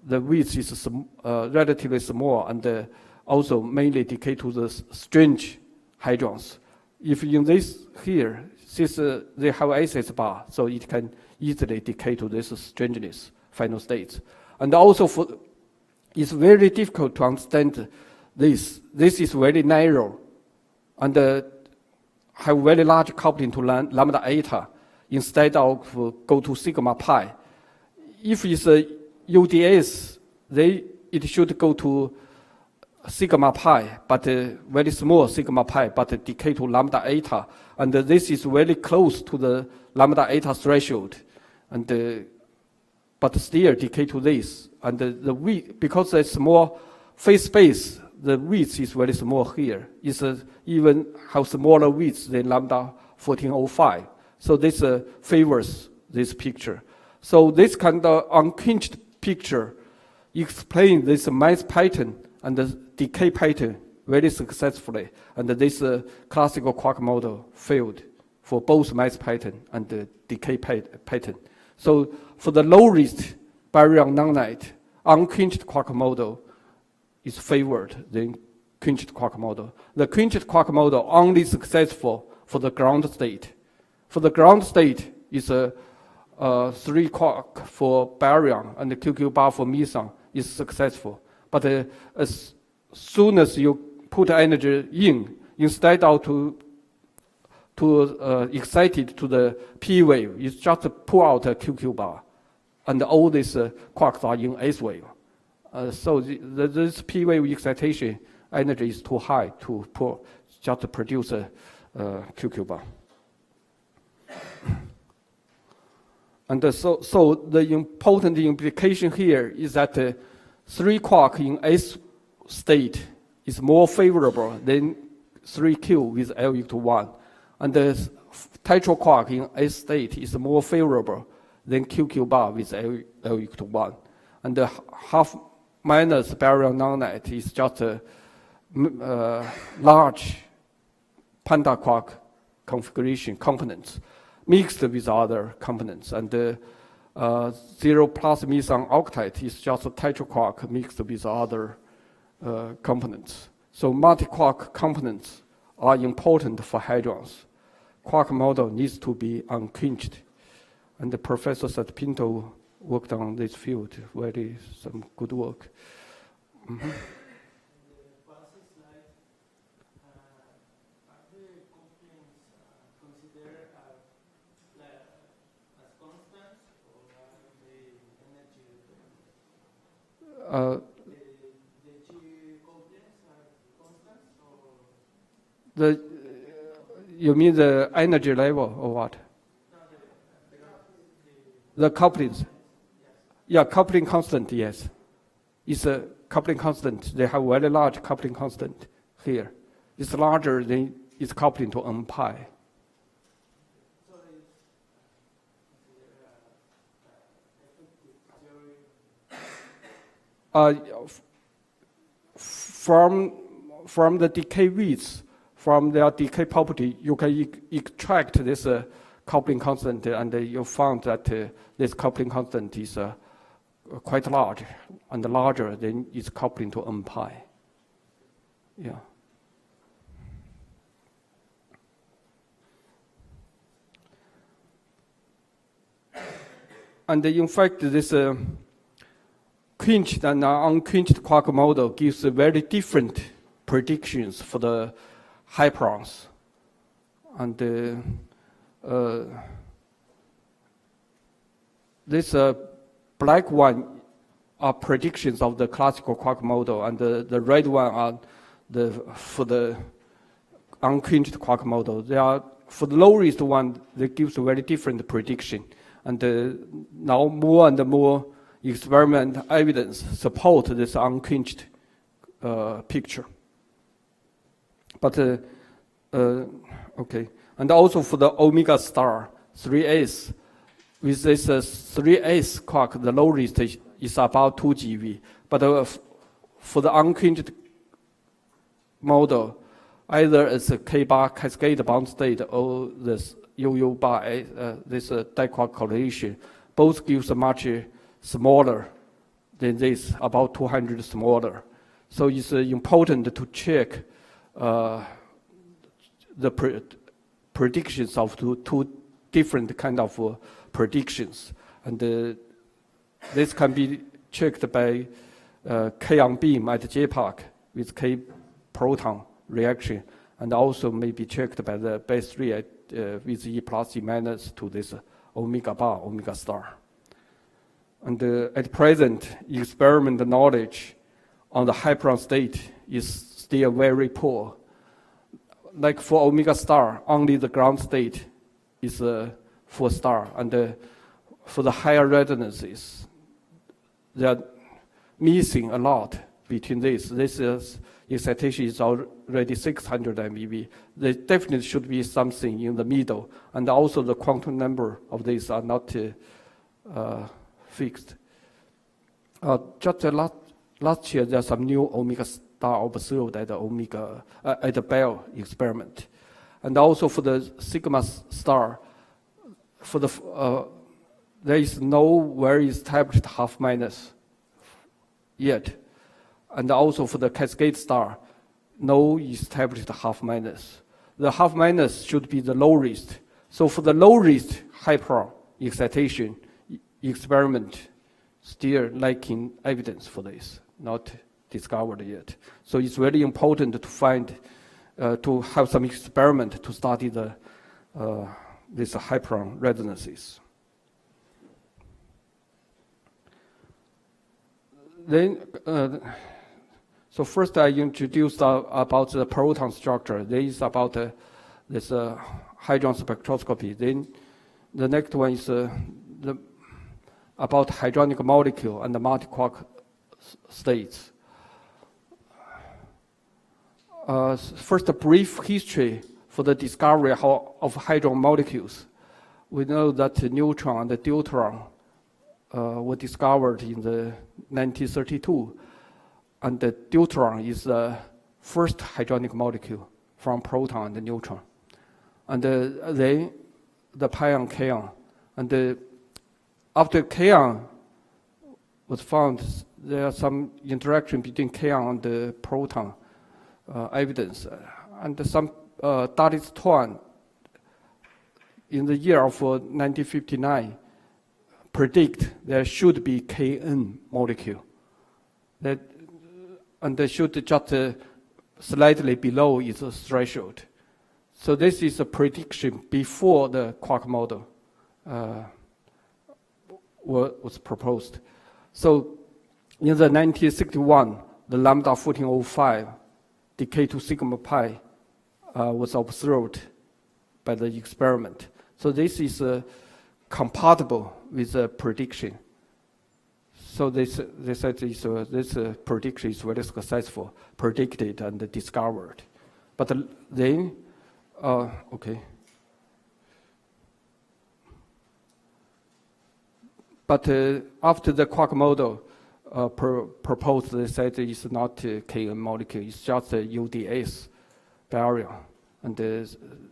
the width is relatively small and also mainly decay to the strange hadrons. If in this here, since they have SS bar, so it can easily decay to this strangeness final states. And also it's very difficult to understand this. This is very narrow and have very large coupling to lambda eta instead of go to sigma pi. If it's a UDS, it should go to sigma pi, but very small sigma pi, but decay to lambda eta. And this is very close to the lambda eta threshold, and but still decay to this. And the width, because it's small phase space, the width is very small here. It's even have smaller width than lambda 1405. So this favors this picture. So this kind of unquenched picture explains this mass pattern and the decay pattern very successfully. And this classical quark model failed for both mass pattern and the decay pattern. So for the low-risk baryon non-light, unquenched quark model is favored than quenched quark model. The quenched quark model only successful for the ground state. For the ground state is a 3 quark for baryon and the QQ bar for meson is successful. But as soon as you put energy in, instead of to excite it to the P wave, you just pull out a QQ bar, and all these quarks are in S wave. So this P wave excitation energy is too high to just produce a QQ bar. And so the important implication here is that 3 quark in S state is more favorable than 3Q with L equal to 1. And the tetra quark in S state is more favorable than QQ bar with L equal to 1. And the half minus baryon non-net is just a large panda quark configuration components mixed with other components. And 0 plus meson octet is just a tetra quark mixed with other components. So multi-quark components are important for hadrons. Quark model needs to be unquenched. And the Professor Satpinto worked on this field, very some good work. Mm-hmm. You mean the energy level or what? The couplings. Yeah, coupling constant, yes. It's a coupling constant. They have very large coupling constant here. It's larger than its coupling to N pi. From the decay width, from their decay property, you can extract this coupling constant, and you found that this coupling constant is quite large and larger than its coupling to N pi. Yeah. And in fact, this quenched and unquenched quark model gives a very different predictions for the hyperons. And this black one are predictions of the classical quark model, and the red one are for the unquenched quark model. They are, for the lowest one, they gives a very different prediction. And now more and more experimental evidence support this unquenched picture. But okay, and also for the omega star 3s, with this 3s quark, the lowest is about 2 GeV. But for the unquenched model, either it's a K-bar cascade bound state or this UU bar, this diquark correlation, both gives a much smaller than this, about 200 smaller. So it's important to check the predictions of two different kind of predictions. And this can be checked by K-on beam at JPAC with K-proton reaction, and also may be checked by the base 3 with E plus E minus to this omega bar, omega star. And at present, experimental knowledge on the hyperon state is still very poor. Like for omega star, only the ground state is for star, and for the higher resonances, they are missing a lot between this. This is excitation is already 600 MeV. There definitely should be something in the middle, and also the quantum number of these are not fixed. Just last year, there's some new omega star observed at the at the Bell experiment, and also for the sigma star, for the there is no very established half minus yet, and also for the cascade star, no established half minus. The half minus should be the lowest. So for the lowest hyperon excitation experiment, still lacking evidence for this, not discovered yet. So it's very important to find, to have some experiment to study the these hyperon resonances. Then, so first I introduced about the proton structure. This is about this Hadron spectroscopy. Then the next one is about hadronic molecule and the multi-quark states. First, a brief history for the discovery of hadron molecules. We know that the neutron and the deuteron were discovered in the 1932, and the deuteron is the first hadronic molecule from proton and the neutron, and then the pion kaon, and after kaon was found, there are some interaction between kaon and the proton evidence, and some Dalis Tuan in the year of 1959 predict there should be Kn molecule, and they should just slightly below its threshold. So this is a prediction before the quark model was proposed. So in the 1961, the lambda 1405 decay to sigma pi was observed by the experiment. So this is compatible with the prediction. So they said this prediction is very successful, predicted and discovered. But then, okay. But after the quark model proposed, they said it's not a Kn molecule, it's just a UDS barrier. And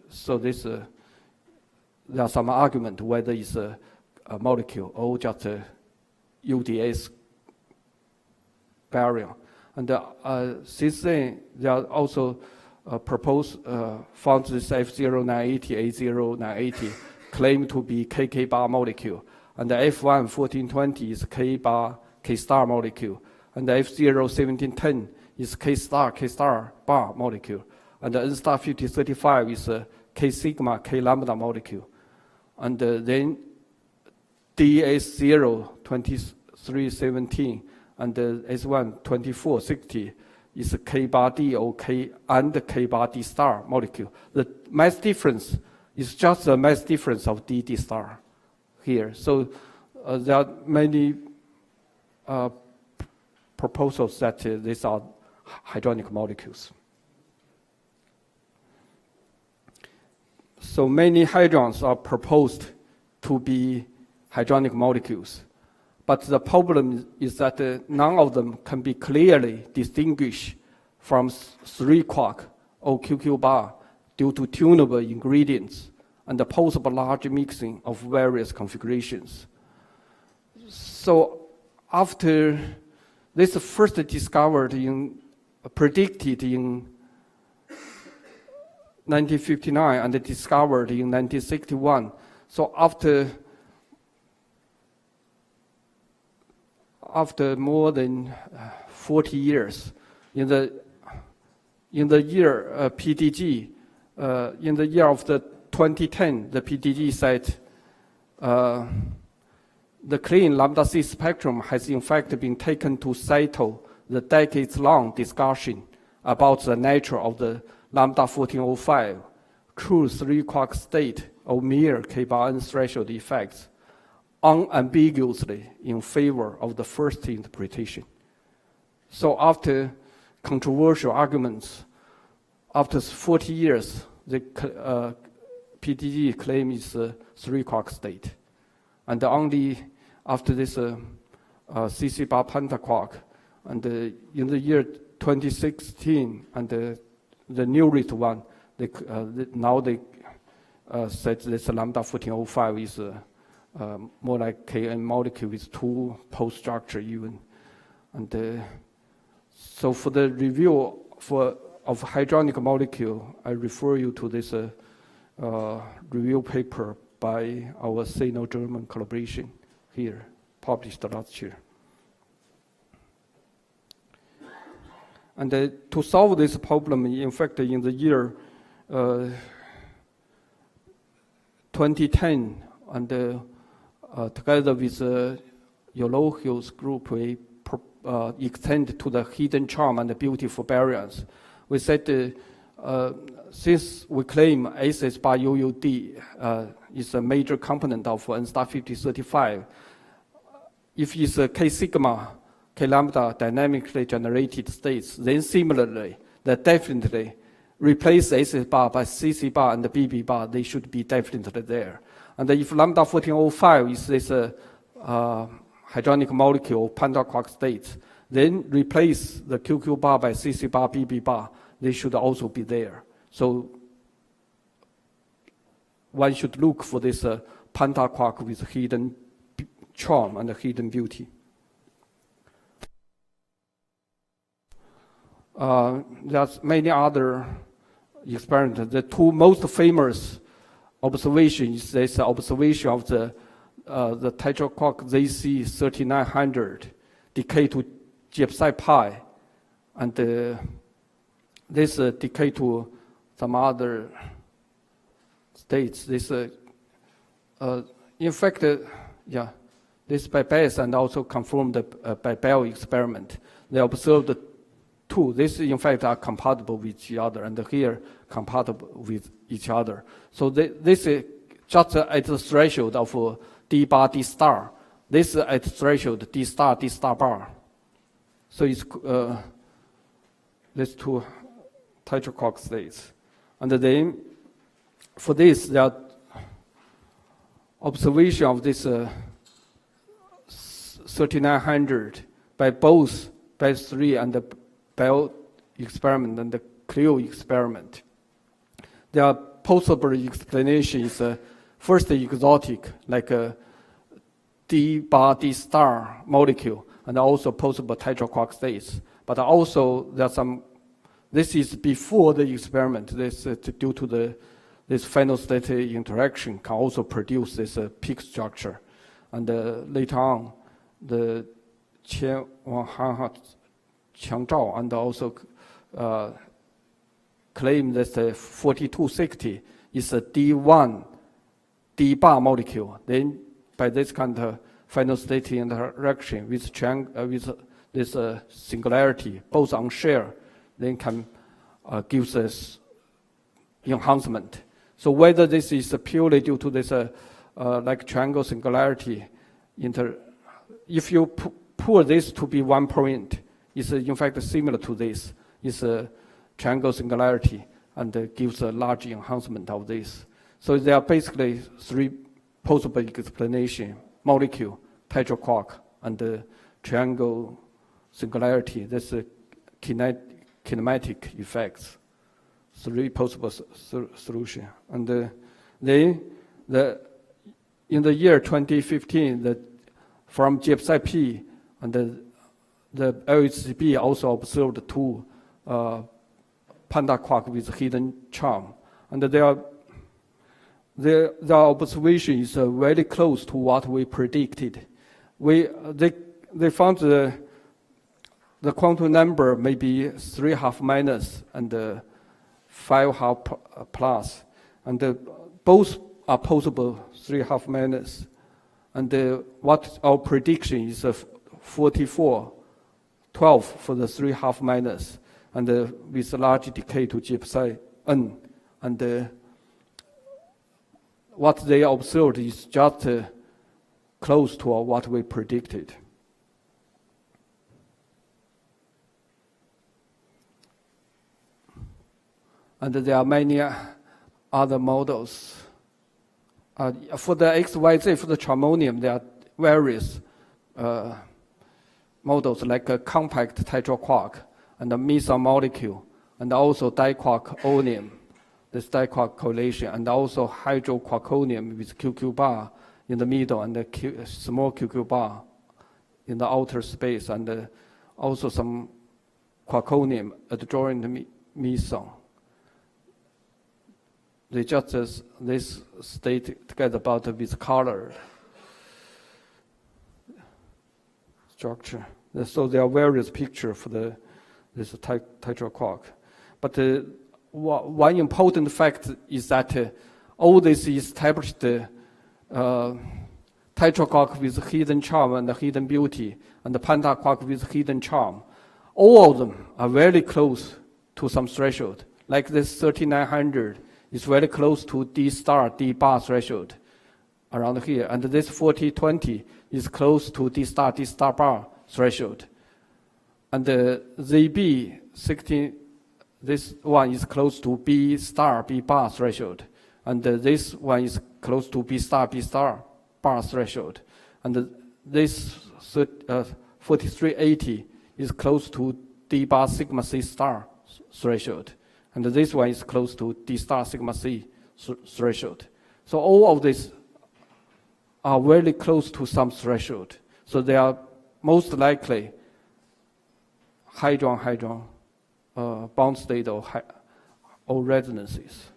so this, there are some argument whether it's a molecule or just a UDS barrier. And since then, they are also found this F0980, A0980 claimed to be KK bar molecule. And the F1 1420 is K bar K star molecule. And the F0 1710 is K star bar molecule. And the N star 5035 is a K sigma, K lambda molecule. And then DS0 2317 and S1 2460 is a K bar D or K and K bar D star molecule. The mass difference is just the mass difference of D star here. So there are many proposals that these are hadronic molecules. So many hadrons are proposed to be hadronic molecules. But the problem is that none of them can be clearly distinguished from 3-quark or QQ bar due to tunable ingredients and the possible large mixing of various configurations. So after this first predicted in 1959 and discovered in 1961, so after more than 40 years, in the year PDG, in the year of the 2010, the PDG said the clean lambda C spectrum has in fact been taken to settle the decades-long discussion about the nature of the lambda 1405 true 3-quark state of mere K-bar N threshold effects unambiguously in favor of the first interpretation. So after controversial arguments, after 40 years, the PDG claim is a 3-quark state. And only after this CC bar pentaquark, and in the year 2016, and the newest one, now they said this lambda 1405 is more like Kn molecule with 2 pole structure even. And so for the review of hadronic molecule, I refer you to this review paper by our Sino-German collaboration here, published last year. And to solve this problem, in fact, in the year 2010, and together with Eulogio's group, we extend to the hidden charm and the beautiful variance. We said since we claim SS bar UUD is a major component of N star 5035, if it's a K sigma, K lambda dynamically generated states, then similarly, that definitely replace SS bar by CC bar and the BB bar, they should be definitely there. And if lambda 1405 is this hadronic molecule pentaquark states, then replace the QQ bar by CC bar, BB bar, they should also be there. So one should look for this pentaquark with hidden charm and hidden beauty. There's many other experiments. The 2 most famous observations is this observation of the tetraquark ZC 3900 decay to GPSI pi, and this decay to some other states. This, in fact, this by Bass and also confirmed by Bell experiment. They observed 2. This, in fact, are compatible with each other, and here compatible with each other. So this is just at the threshold of D bar, D star. This is at the threshold D star bar. So it's these 2 tetraquark states. And then for this, there are observation of this 3900 by both Bass 3 and the Bell experiment and the Clio experiment. There are possible explanations. First, exotic, like a D bar D star molecule, and also possible tetraquark states. But also there's some. This is before the experiment. This due to this final state interaction can also produce this peak structure, and later on, the Qiang Zhao, and also claim that the 4260 is a D1 D bar molecule. Then by this kind of final state interaction with this singularity, both on share, then can give us enhancement. So whether this is purely due to this like triangle singularity, if you pull this to be 1 point, it's in fact similar to this. It's a triangle singularity and gives a large enhancement of this. So there are basically 3 possible explanations: molecule, tetraquark, and the triangle singularity. That's a kinematic effects. 3 possible solutions. And then in the year 2015, from GPSI-P and the LHCb also observed 2 panda quark with hidden charm, and their observation is very close to what we predicted. They found the quantum number may be 3 half minus and 5 half plus, and both are possible 3 half minus. And what our prediction is 4412 for the 3 half minus, and with large decay to GPSI n. And what they observed is just close to what we predicted. And there are many other models. For the XYZ, for the charmonium, there are various models like a compact tetraquark and a meson molecule, and also diquark-onium, this diquark correlation, and also hydroquarkonium with QQ bar in the middle and the small QQ bar in the outer space, and also some quarkonium adjoining meson. They just this state together about with color structure. So there are various pictures for this tetraquark. But one important fact is that all this established tetraquark with hidden charm and hidden beauty, and the pentaquark with hidden charm, all of them are very close to some threshold. Like this 3900 is very close to D star, D bar threshold around here. And this 4020 is close to D star bar threshold. And the ZB16, this one is close to B star, B bar threshold. And this one is close to B star bar threshold. And this 4380 is close to D bar sigma C star threshold. And this one is close to D star sigma C threshold. So all of these are very close to some threshold. So they are most likely Hadron bound state or resonances.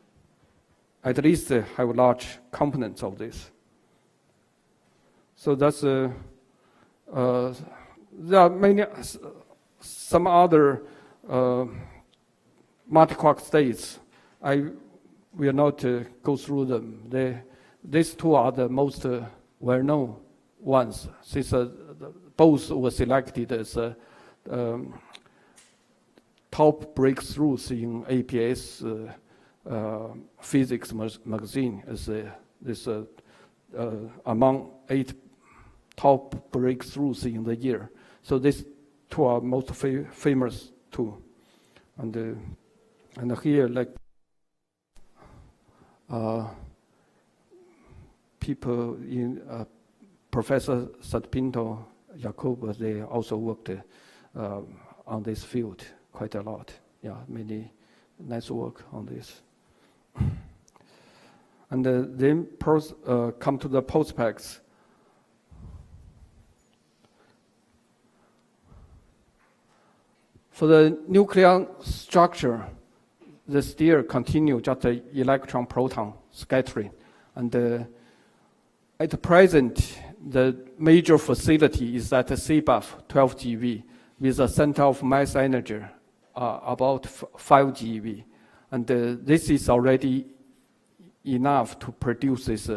At least they have large components of this. So that's there are some other multi-quark states. I will not go through them. These 2 are the most well-known ones, since both were selected as top breakthroughs in APS physics magazine, as among 8 top breakthroughs in the year. So these 2 are most famous too. And here, like people in Professor Satpinto, Jacob, they also worked on this field quite a lot. Yeah, many nice work on this. And then come to the post-specs. For the nuclear structure, they still continue just the electron-proton scattering. And at present, the major facility is at CBUF 12 GeV, with a center of mass energy about 5 GeV. And this is already enough to produce this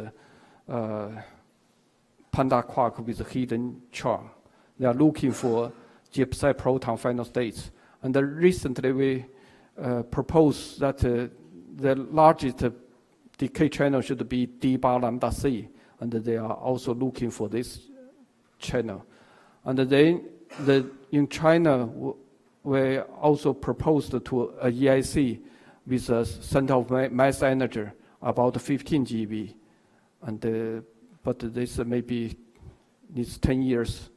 panda quark with a hidden charm. They are looking for gypsy proton final states. And recently we proposed that the largest decay channel should be d bar lambda c, and they are also looking for this channel. And then in China, we also proposed to a EIC with a center of mass energy about 15 GeV, and but this maybe needs 10 years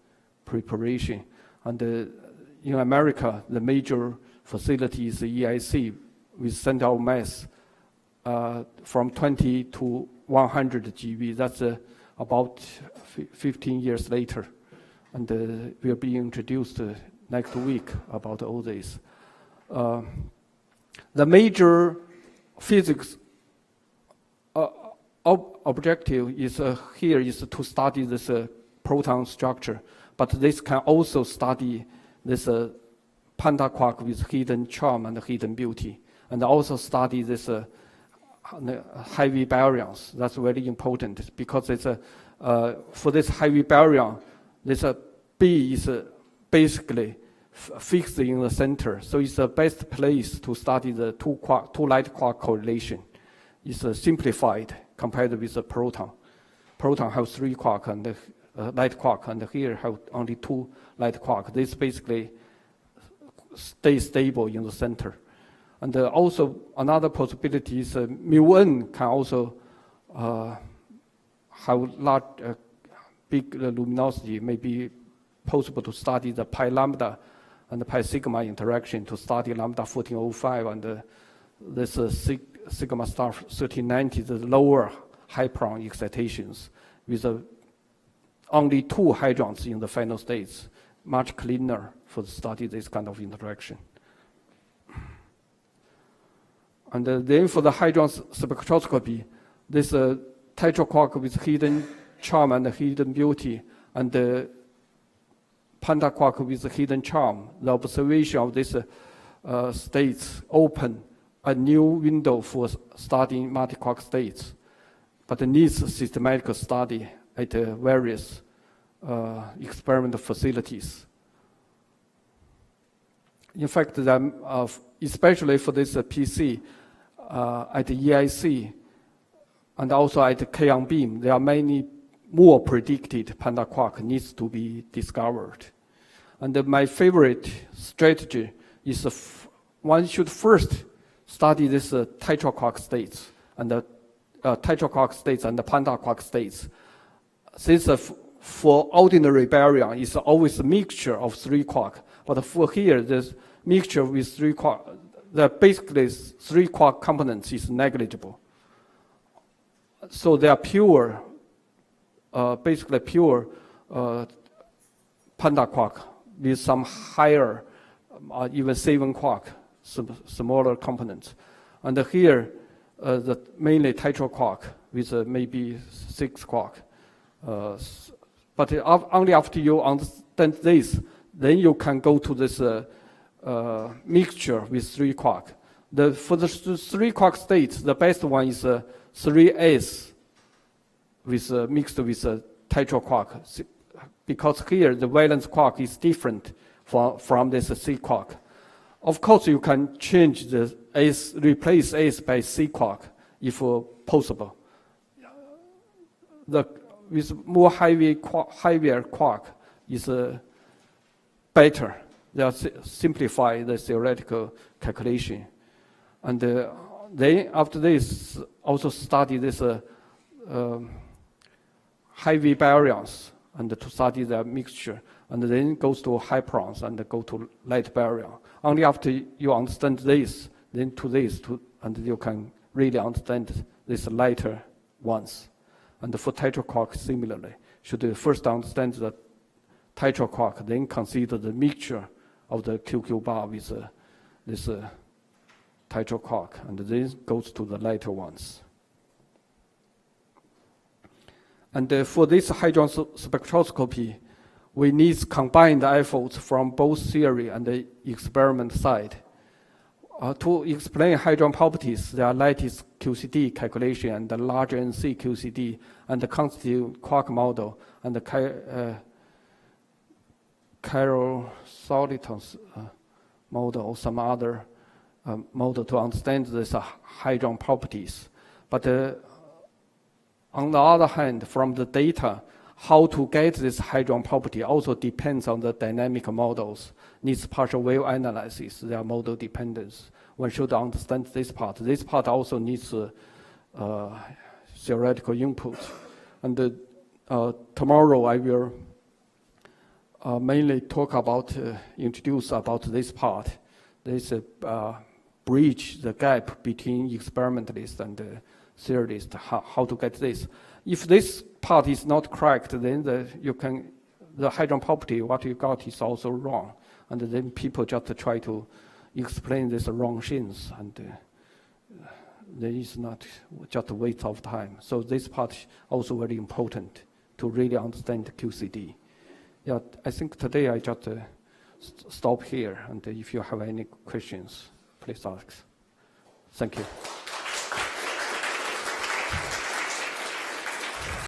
preparation. And in America, the major facility is the EIC with center of mass from 20 to 100 GeV. That's about 15 years later, and will be introduced next week about all this. The major physics objective is here is to study this proton structure, but this can also study this panda quark with hidden charm and hidden beauty, and also study this heavy baryons. That's very important because it's for this heavy baryon, this B is basically fixed in the center, so it's the best place to study the two light quark correlation. It's simplified compared with the proton. Proton have 3 quark and light quark, and here have only 2 light quark. This basically stays stable in the center. And also another possibility is mu-n can also have large, big luminosity. Maybe possible to study the pi lambda and the pi sigma interaction, to study lambda 1405 and this sigma star 1390, the lower hyperon excitations with only 2 hadrons in the final states, much cleaner for study this kind of interaction. And then for the hadron spectroscopy, this tetraquark with hidden charm and hidden beauty, and the panda quark with hidden charm, the observation of these states open a new window for studying multi-quark states, but it needs systematic study at various experimental facilities. In fact, especially for this PC, at the EIC and also at the K-on beam, there are many more predicted panda quark needs to be discovered. And my favorite strategy is one should first study this tetraquark states and the tetraquark states and the panda quark states. Since for ordinary baryon, it's always a mixture of 3 quark, but for here, this mixture with 3 quark, basically 3 quark components is negligible. So they are pure, basically pure panda quark with some higher, even 7 quark, smaller components. And here, mainly tetraquark with maybe 6 quark. But only after you understand this, then you can go to this mixture with 3 quark. For the 3 quark states, the best one is 3s with mixed with tetraquark, because here the valence quark is different from this C quark. Of course, you can change the S, replace S by C quark if possible. With more heavier quark is better. They are simplify the theoretical calculation. And then after this, also study this heavy baryons and to study their mixture, and then goes to hyperons and go to light baryon. Only after you understand this, then to this, and you can really understand these lighter ones. And for tetraquark, similarly, should first understand the tetraquark, then consider the mixture of the QQ bar with this tetraquark, and then goes to the lighter ones. And for this hadron spectroscopy, we need combined efforts from both theory and the experiment side. To explain hadron properties, there are lattice QCD calculation and the large NC QCD and the constitutive quark model and the Carroll-Soliton's model or some other model to understand these hadron properties. But on the other hand, from the data, how to get this hadron property also depends on the dynamic models, needs partial wave analysis, their model dependence. One should understand this part. This part also needs theoretical input. And tomorrow I will mainly talk about, introduce about this part. This bridge the gap between experimentalists and theorists, how to get this. If this part is not correct, then the hadron property, what you got is also wrong. And then people just try to explain this wrong things, and there is not just a waste of time. So this part is also very important to really understand QCD. Yeah, I think today I just stop here, and if you have any questions, please ask. Thank you.